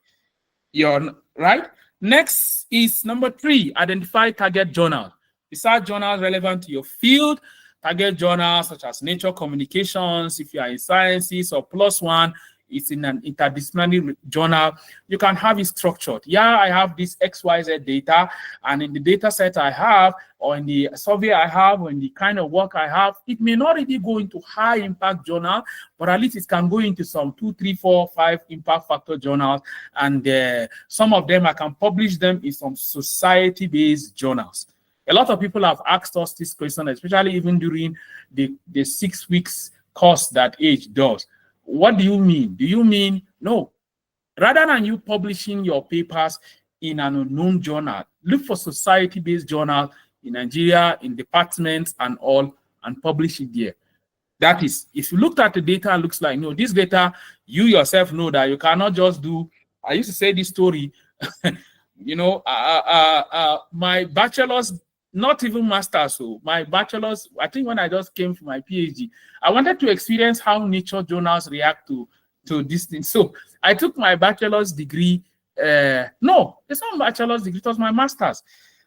Right? Next is number 3, identify target journals. Besides journals relevant to your field, target journals such as Nature Communications, if you are in sciences, or PLOS ONE, it's in an interdisciplinary journal. You can have it structured. Yeah, I have this XYZ data, and in the data set I have, or in the survey I have, or in the kind of work I have, it may not really go into high impact journal, but at least it can go into some 2, 3, 4, 5 impact factor journals. And some of them, I can publish them in some society-based journals. A lot of people have asked us this question, especially even during the 6 weeks course that Age does. What do you mean? Do you mean, no, rather than you publishing your papers in an unknown journal, look for society-based journals in Nigeria, in departments and all, and publish it there. That is, if you looked at the data, it looks like, no, this data, you yourself know that you cannot just do. I used to say this story, my bachelor's, not even master's, so my bachelor's, I think when I just came for my PhD, I wanted to experience how nature journals react to this thing. So I took my bachelor's degree. No, it's not bachelor's degree, it was my master's.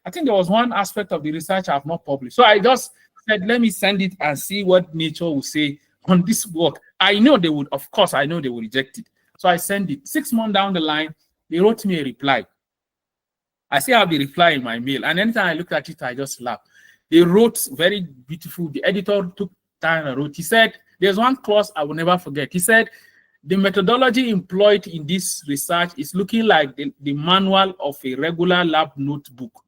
I think there was one aspect of the research I have not published. So I just said, let me send it and see what nature will say on this work. I know they would, of course, I know they would reject it. So I sent it. 6 months down the line, they wrote me a reply. I still have the reply in my mail. And anytime I looked at it, I just laughed. They wrote very beautiful. The editor took time and wrote. He said, there's one clause I will never forget. He said, the methodology employed in this research is looking like the manual of a regular lab notebook.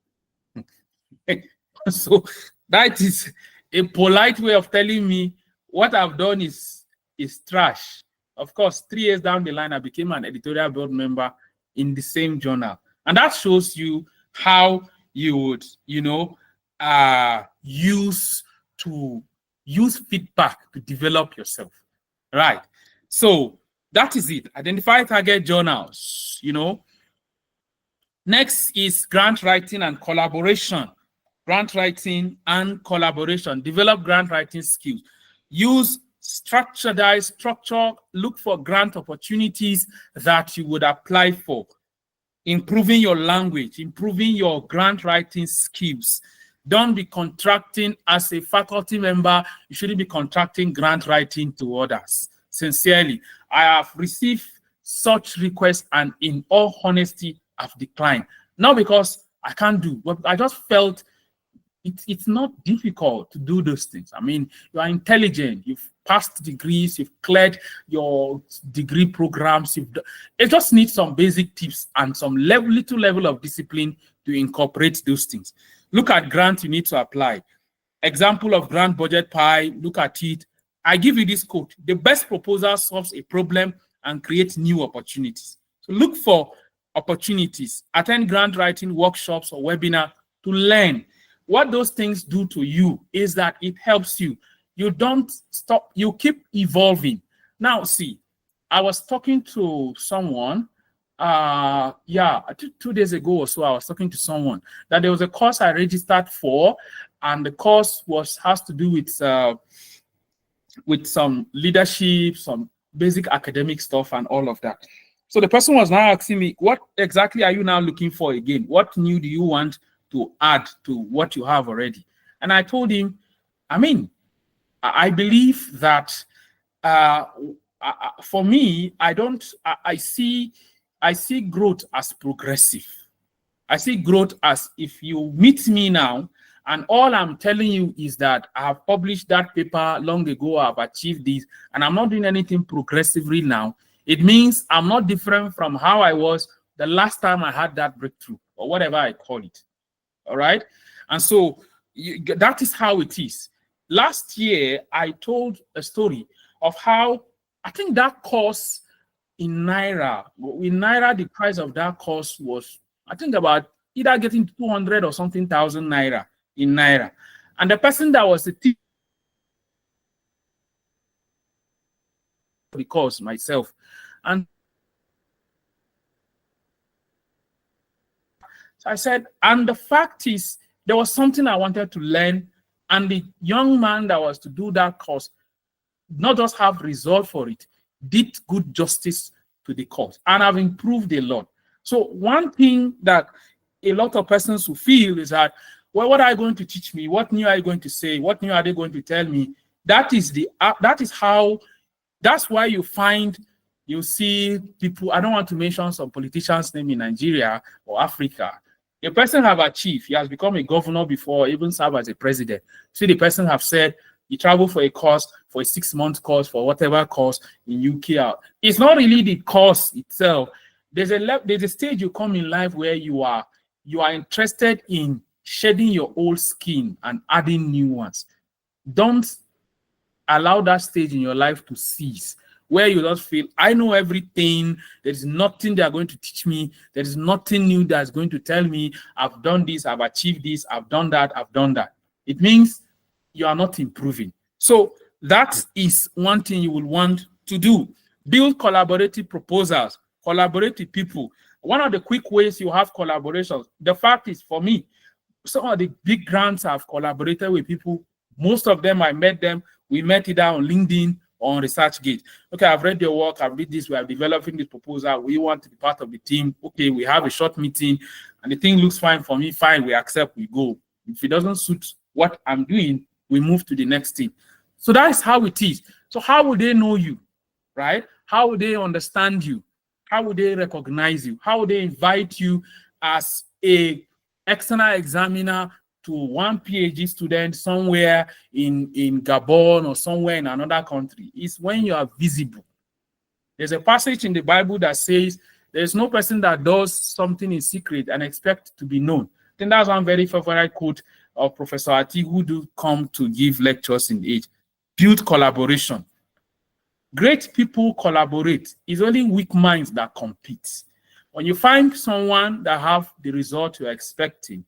So that is a polite way of telling me what I've done is trash. Of course, 3 years down the line, I became an editorial board member in the same journal. And that shows you how you would, use feedback to develop yourself. Right. So that is it. Identify target journals, Next is grant writing and collaboration. Grant writing and collaboration. Develop grant writing skills. Use structure, look for grant opportunities that you would apply for. Improving your language, improving your grant writing skills. Don't be contracting as a faculty member. You shouldn't be contracting grant writing to others. Sincerely, I have received such requests, and in all honesty, I've declined. Not because I can't do, but I just felt it's not difficult to do those things. I mean, you are intelligent, you've passed degrees, you've cleared your degree programs. It just needs some basic tips and some little level of discipline to incorporate those things. Look at grants you need to apply. Example of grant budget pie, look at it. I give you this quote: the best proposal solves a problem and creates new opportunities. So look for opportunities, attend grant writing workshops or webinar to learn. What those things do to you is that it helps you. You don't stop, you keep evolving. Now, see, I was talking to someone, 2 days ago or so, I was talking to someone that there was a course I registered for, and the course has to do with some leadership, some basic academic stuff and all of that. So the person was now asking me, what exactly are you now looking for again? What new do you want to add to what you have already? And I told him, I believe that for me, I see growth as progressive. I see growth as if you meet me now, and all I'm telling you is that I have published that paper long ago, I've achieved this, and I'm not doing anything progressively now. It means I'm not different from how I was the last time I had that breakthrough, or whatever I call it. All right? And so that is how it is. Last year, I told a story of how I think that course in Naira, the price of that course was, I think, about either getting 200 or something thousand Naira in Naira. And the person that was the teacher the course myself. And so I said, and the fact is, there was something I wanted to learn, and the young man that was to do that course not just have result for it, did good justice to the course, and I've improved a lot. So one thing that a lot of persons will feel is that, well, what are you going to teach me? What new are you going to say? What new are they going to tell me? That's why you see people, I don't want to mention some politicians' name in Nigeria or Africa. A person have achieved, he has become a governor before, even served as a president. See, the person have said, he traveled for a course, for a 6-month course, for whatever course in UK. It's not really the course itself. There's a stage you come in life where you are interested in shedding your old skin and adding new ones. Don't allow that stage in your life to cease, where you just feel, I know everything, there's nothing they're going to teach me, there's nothing new that's going to tell me, I've done this, I've achieved this, I've done that. It means you are not improving. So that is one thing you will want to do. Build collaborative proposals, collaborate with people. One of the quick ways you have collaborations, the fact is, for me, some of the big grants I've collaborated with people, most of them, we met either on LinkedIn or on ResearchGate. Okay, I've read your work, I've read this, we are developing this proposal, we want to be part of the team. Okay, we have a short meeting, and the thing looks fine for me, fine, we accept, we go. If it doesn't suit what I'm doing, we move to the next thing. So that is how it is. So how will they know you, right? How will they understand you? How will they recognize you? How will they invite you as a external examiner to one PhD student somewhere in Gabon or somewhere in another country? It's when you are visible. There's a passage in the Bible that says there's no person that does something in secret and expect to be known. I think that's one very favorite quote of Professor Ati, who do come to give lectures in the age. Build collaboration. Great people collaborate. It's only weak minds that compete. When you find someone that have the result you're expecting,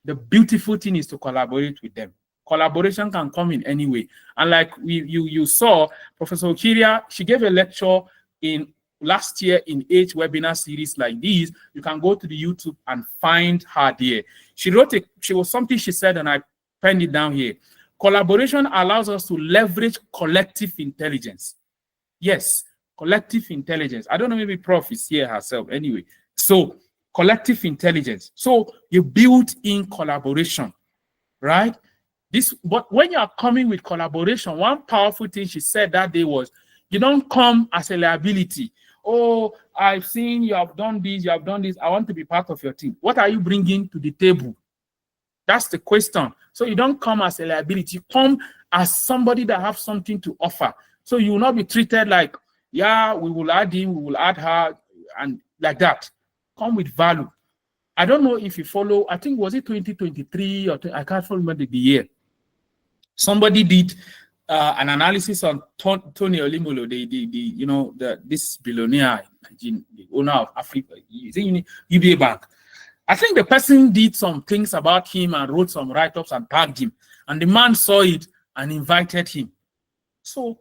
the beautiful thing is to collaborate with them. Collaboration can come in any way. And like you saw, Professor Okiria, she gave a lecture in last year in 8 webinar series like these. You can go to the YouTube and find her there. She was something she said, and I penned it down here. Collaboration allows us to leverage collective intelligence. Yes, collective intelligence. I don't know, maybe Prof is here herself anyway. So collective intelligence. So you build in collaboration, right? But when you are coming with collaboration, one powerful thing she said that day was, you don't come as a liability. Oh, I've seen you have done this, you have done this. I want to be part of your team. What are you bringing to the table? That's the question. So you don't come as a liability. You come as somebody that have something to offer. So you will not be treated like, yeah, we will add him, we will add her, and like that. Come with value. I don't know if you follow, I think, was it 2023 or I can't remember the year. Somebody did an analysis on Tony Olimolo, this billionaire, the owner of Africa, UBA Bank. I think the person did some things about him and wrote some write-ups and tagged him. And the man saw it and invited him. So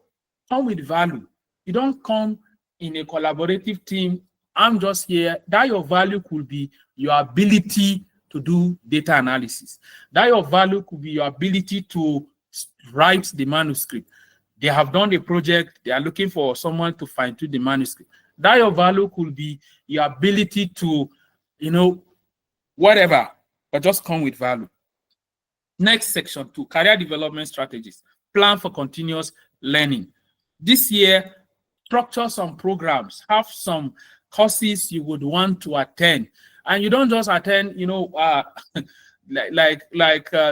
come with value. You don't come in a collaborative team. I'm just here. That your value could be your ability to do data analysis. That your value could be your ability to write the manuscript. They have done the project. They are looking for someone to fine-tune the manuscript. That your value could be your ability to, whatever, but just come with value. Next section 2, career development strategies. Plan for continuous learning. This year, structure some programs, have some courses you would want to attend. And you don't just attend,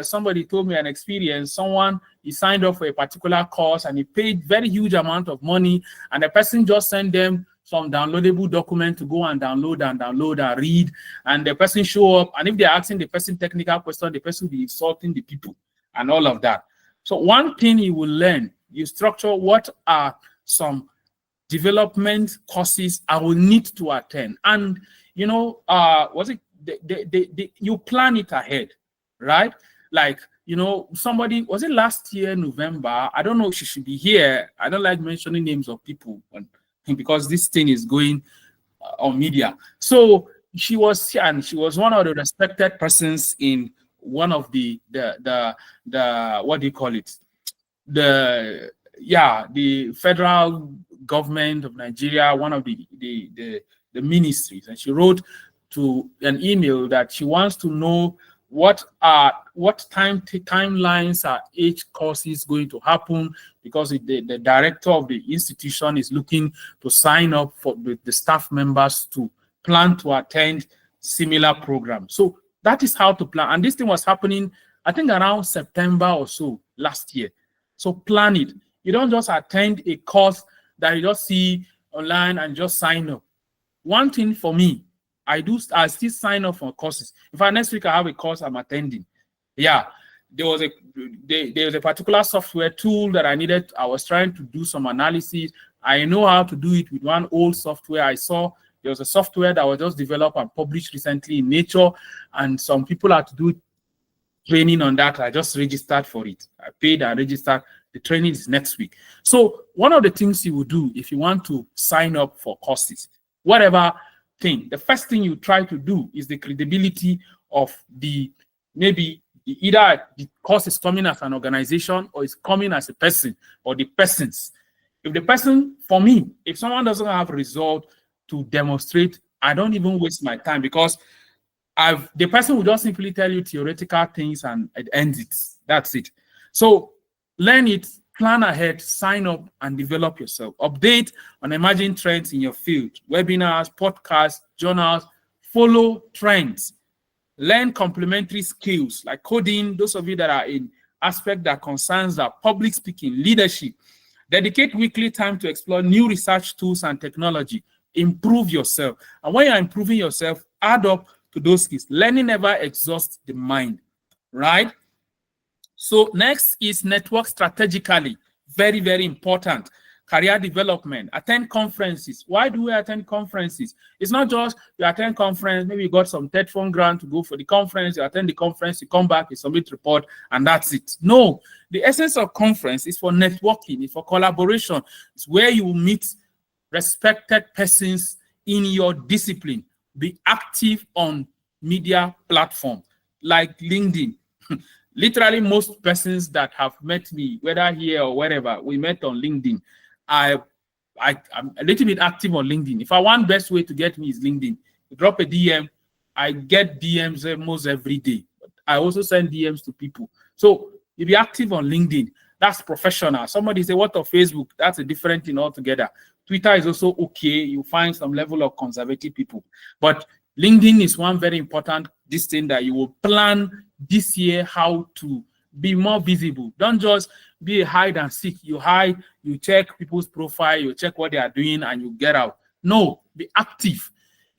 somebody told me an experience. Someone, he signed up for a particular course and he paid very huge amount of money, and the person just sent them some downloadable document to go and download and read, and the person show up, and if they're asking the person technical question, the person will be insulting the people and all of that. So one thing you will learn, you structure what are some development courses I will need to attend. And you plan it ahead, right? Like, somebody, was it last year, November? I don't know if she should be here. I don't like mentioning names of people because this thing is going on media. So she was here, and she was one of the respected persons in one of the what do you call it? The federal government of Nigeria, one of the ministries, and she wrote to an email that she wants to know what timelines are each course is going to happen, because the director of the institution is looking to sign up for the staff members to plan to attend similar programs. So that is how to plan. And this thing was happening, I think, around September or so last year. So plan it. You don't just attend a course that you just see online and just sign up. One thing for me, I still sign up for courses. In fact, next week I have a course I'm attending. Yeah, there was a particular software tool that I needed. I was trying to do some analysis. I know how to do it with one old software. I saw there was a software that was just developed and published recently in Nature, and some people had to do training on that. I just registered for it. I paid and registered. The training is next week. So one of the things you will do if you want to sign up for courses, whatever thing, the first thing you try to do is the credibility of either the course is coming as an organization or is coming as a person or the persons. If the person, for me, if someone doesn't have a result to demonstrate, I don't even waste my time, because the person will just simply tell you theoretical things and it ends it. That's it. So learn it, plan ahead, sign up, and develop yourself. Update on emerging trends in your field, webinars, podcasts, journals, follow trends. Learn complementary skills like coding, those of you that are in aspect that concerns that public speaking, leadership. Dedicate weekly time to explore new research tools and technology. Improve yourself. And when you're improving yourself, add up to those skills. Learning never exhausts the mind, right? So next is network strategically. Very, very important. career development, attend conferences. Why do we attend conferences? It's not just you attend conference, maybe you got some TED fund grant to go for the conference, you attend the conference, you come back, you submit report, and that's it. No, the essence of conference is for networking, it's for collaboration. It's where you will meet respected persons in your discipline. Be active on media platform like LinkedIn. Literally, most persons that have met me, whether here or wherever, we met on LinkedIn. I'm a little bit active on LinkedIn. If I want best way to get me is LinkedIn. You drop a DM, I get DMs almost every day. I also send DMs to people. So you be active on LinkedIn. That's professional. Somebody say, what of Facebook? That's a different thing altogether. Twitter is also okay. You find some level of conservative people. But LinkedIn is one very important thing that you will plan this year how to be more visible. Don't just be a hide and seek. You hide, you check people's profile, you check what they are doing, and you get out. No, be active.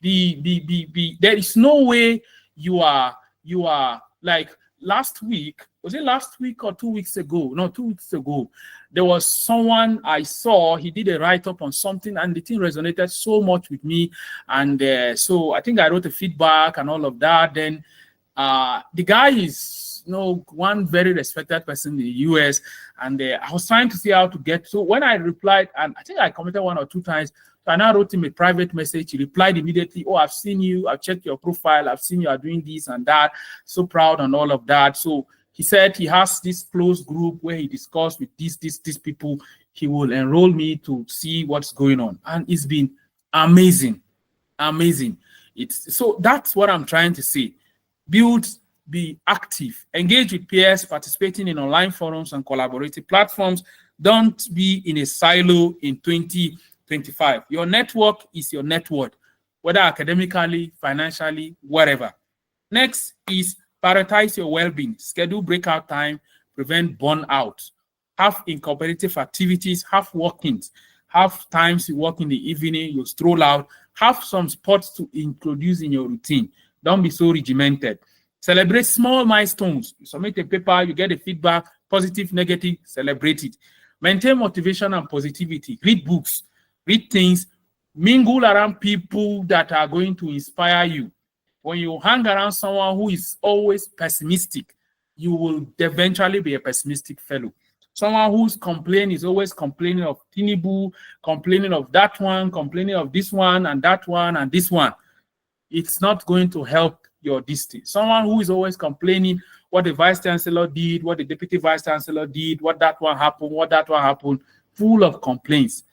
There is no way you are like last week. Was it last week or 2 weeks ago? No, 2 weeks ago. There was someone I saw, he did a write-up on something and the thing resonated so much with me. And so I think I wrote a feedback and all of that. Then the guy is, one very respected person in the US. And I was trying to see how to get, so when I replied, and I think I commented 1 or 2 times, so I now wrote him a private message. He replied immediately, oh, I've seen you, I've checked your profile, I've seen you are doing this and that, so proud and all of that. So he said he has this close group where he discussed with these people. He will enroll me to see what's going on. And it's been amazing. Amazing. So that's what I'm trying to say. Build, be active, engage with peers, participating in online forums and collaborative platforms. Don't be in a silo in 2025. Your network is your net worth, whether academically, financially, whatever. Next is prioritize your well-being, schedule breakout time, prevent burnout, have incooperative activities, have walk-ins, have times you walk in the evening, you stroll out, have some sports to introduce in your routine. Don't be so regimented. Celebrate small milestones. You submit a paper, you get a feedback, positive, negative, celebrate it. Maintain motivation and positivity. Read books, read things, mingle around people that are going to inspire you. When you hang around someone who is always pessimistic, you will eventually be a pessimistic fellow. Someone who's complaining is always complaining of Tinubu, complaining of that one, complaining of this one and that one and this one. It's not going to help your distance. Someone who is always complaining what the vice chancellor did, what the deputy vice chancellor did, what that one happened, full of complaints.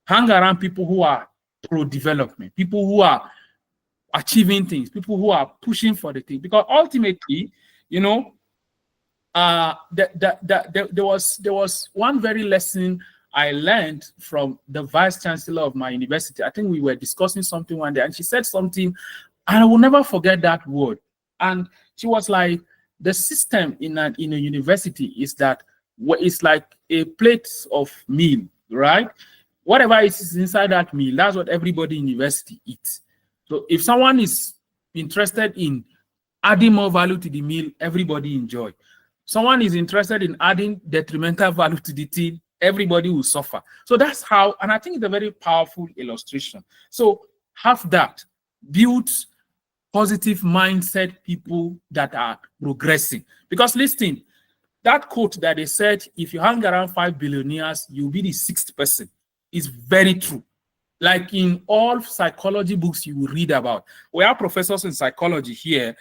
Hang around people who are pro-development, people who are achieving things, people who are pushing for the thing. Because ultimately, there was one very lesson I learned from the vice chancellor of my university. I think we were discussing something one day, and she said something, and I will never forget that word. And she was like, the system in a university is that it's like a plate of meal, right? Whatever is inside that meal, that's what everybody in university eats. So if someone is interested in adding more value to the meal, everybody enjoy. Someone is interested in adding detrimental value to the thing, everybody will suffer. So that's how, and I think it's a very powerful illustration. So have that. Build positive mindset people that are progressing. Because listen, that quote that they said, if you hang around 5 billionaires, you'll be the 6th person, is very true. Like in all psychology books you will read about. We have professors in psychology here,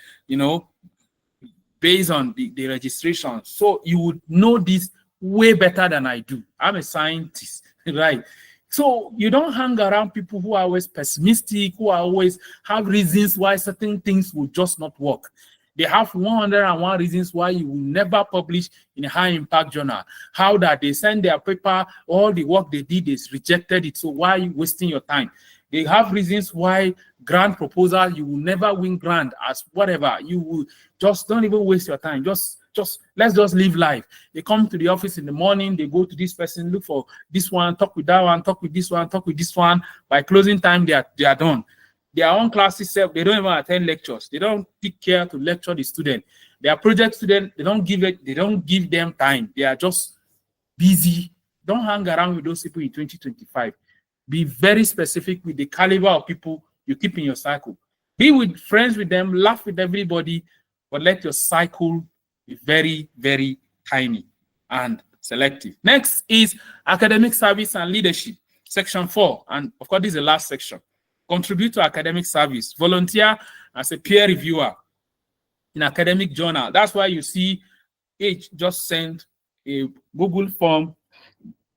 based on the registration. So you would know this way better than I do. I'm a scientist, right? So you don't hang around people who are always pessimistic, who are always have reasons why certain things will just not work. They have 101 reasons why you will never publish in a high impact journal. How that they send their paper, all the work they did is rejected it. So why are you wasting your time? They have reasons why grant proposal, you will never win grant as whatever. You will just don't even waste your time. Just let's just live life. They come to the office in the morning, they go to this person, look for this one, talk with that one, talk with this one, talk with this one. By closing time, they are done. Their own classes, they don't even attend lectures. They don't take care to lecture the student. Their project student, they don't give them time. They are just busy Don't hang around with those people in 2025. Be very specific with the caliber of people you keep in your cycle. Be with friends with them, laugh with everybody, but let your cycle be very, very tiny and selective. Next is academic service and leadership, section 4. And of course, this is the last section. Contribute to academic service. Volunteer as a peer reviewer in academic journal. That's why you see H just sent a Google form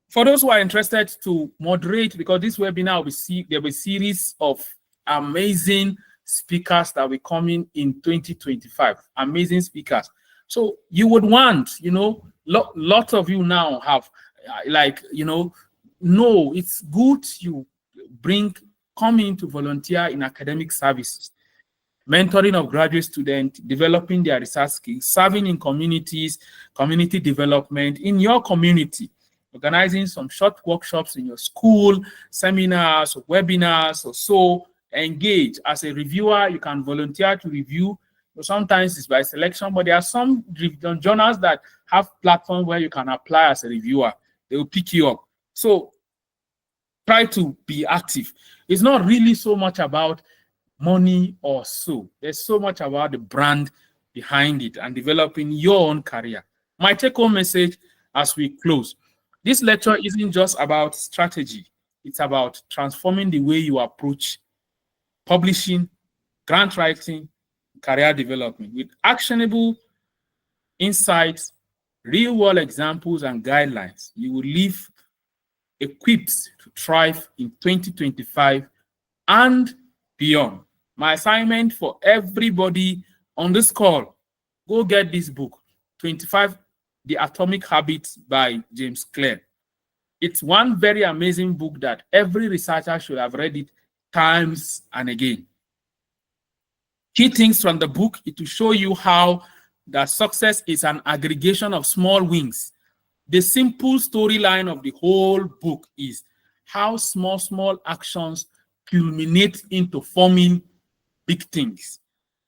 for those who are interested to moderate, because this webinar there will be a series of amazing speakers that will be coming in 2025. Amazing speakers. So you would want, lots of you now have no, it's good you come in to volunteer in academic services, mentoring of graduate students, developing their research skills, serving in communities, community development in your community, organizing some short workshops in your school, seminars or webinars or so. Engage. As a reviewer, you can volunteer to review. Sometimes it's by selection, but there are some journals that have platforms where you can apply as a reviewer. They will pick you up. So try to be active. It's not really so much about money or so. There's so much about the brand behind it and developing your own career. My take-home message as we close. This lecture isn't just about strategy. It's about transforming the way you approach publishing, grant writing, career development with actionable insights, real-world examples, and guidelines. You will live equipped to thrive in 2025 and beyond. My assignment for everybody on this call, go get this book, 25 The Atomic Habits by James Clear. It's one very amazing book that every researcher should have read it times and again. Key things from the book, it will show you how that success is an aggregation of small wins. The simple storyline of the whole book is how small actions culminate into forming big things.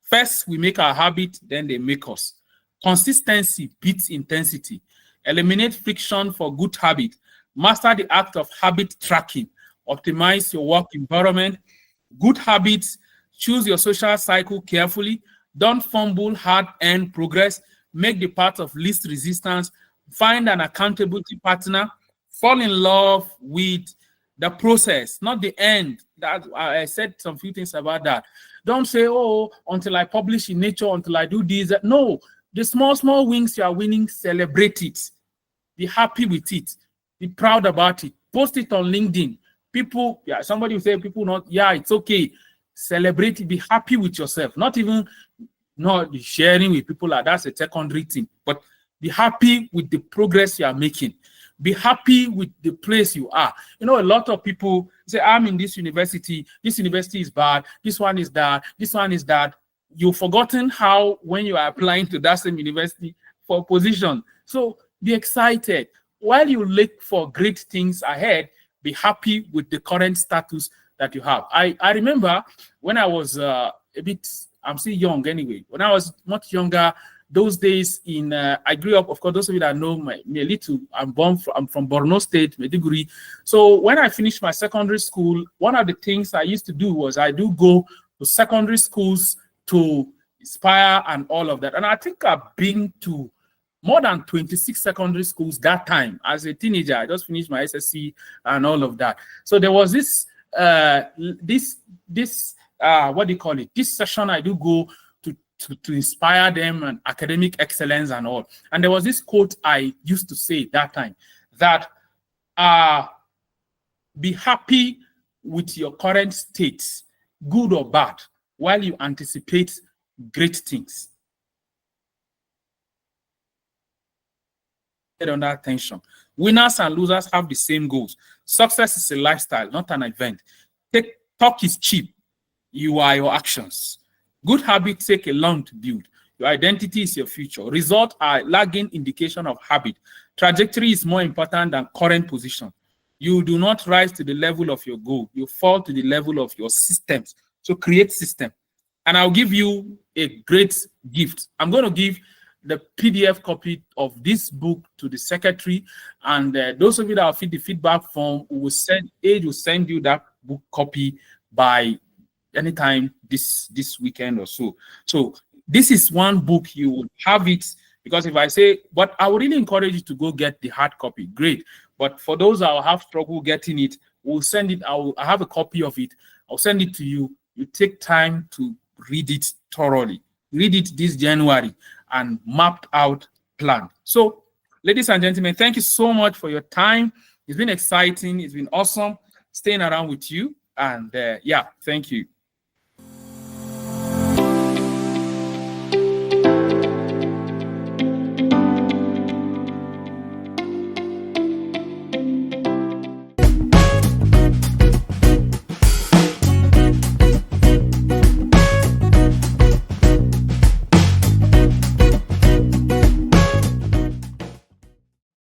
First, we make our habit, then they make us. Consistency beats intensity. Eliminate friction for good habit. Master the act of habit tracking. Optimize your work environment. Good habits. Choose your social cycle carefully. Don't fumble hard-earned progress. Make the path of least resistance. Find an accountability partner. Fall in love with the process, not the end. That I said some few things about that. Don't say, oh, until I publish in Nature, until I do this. No, the small wins you are winning, celebrate it. Be happy with it. Be proud about it. Post it on LinkedIn. People, somebody will say, people not, it's okay. Celebrate it. Be happy with yourself. Not sharing with people that's a secondary thing. But be happy with the progress you are making. Be happy with the place you are. A lot of people say, I'm in this university is bad, this one is that, this one is that. You've forgotten how when you are applying to that same university for a position. So be excited. While you look for great things ahead, be happy with the current status that you have. I remember when I was I'm still young anyway. When I was much younger, those days I grew up, of course, those of you that know me a little, I'm from Borno State, Maiduguri. So when I finished my secondary school, one of the things I used to do was I do go to secondary schools to inspire and all of that. And I think I've been to more than 26 secondary schools that time. As a teenager, I just finished my SSC and all of that. So there was this session I do go to inspire them and academic excellence and all. And there was this quote I used to say that time, that be happy with your current state, good or bad, while you anticipate great things. Under attention. Winners and losers have the same goals. Success is a lifestyle, not an event. Talk is cheap. You are your actions. Good habits take a long to build. Your identity is your future. Results are lagging indication of habit. Trajectory is more important than current position. You do not rise to the level of your goal. You fall to the level of your systems. So create system. And I'll give you a great gift. I'm going to give the PDF copy of this book to the secretary, and those of you that will fill the feedback form, will send you that book copy by anytime this weekend or so. So this is one book, you will have it, because if I say, but I would really encourage you to go get the hard copy, great. But for those that will have trouble getting it, we'll send it. I have a copy of it. I'll send it to you. You take time to read it thoroughly. Read it this January and mapped out plan. So, ladies and gentlemen, thank you so much for your time. It's been exciting. It's been awesome staying around with you. And yeah, thank you.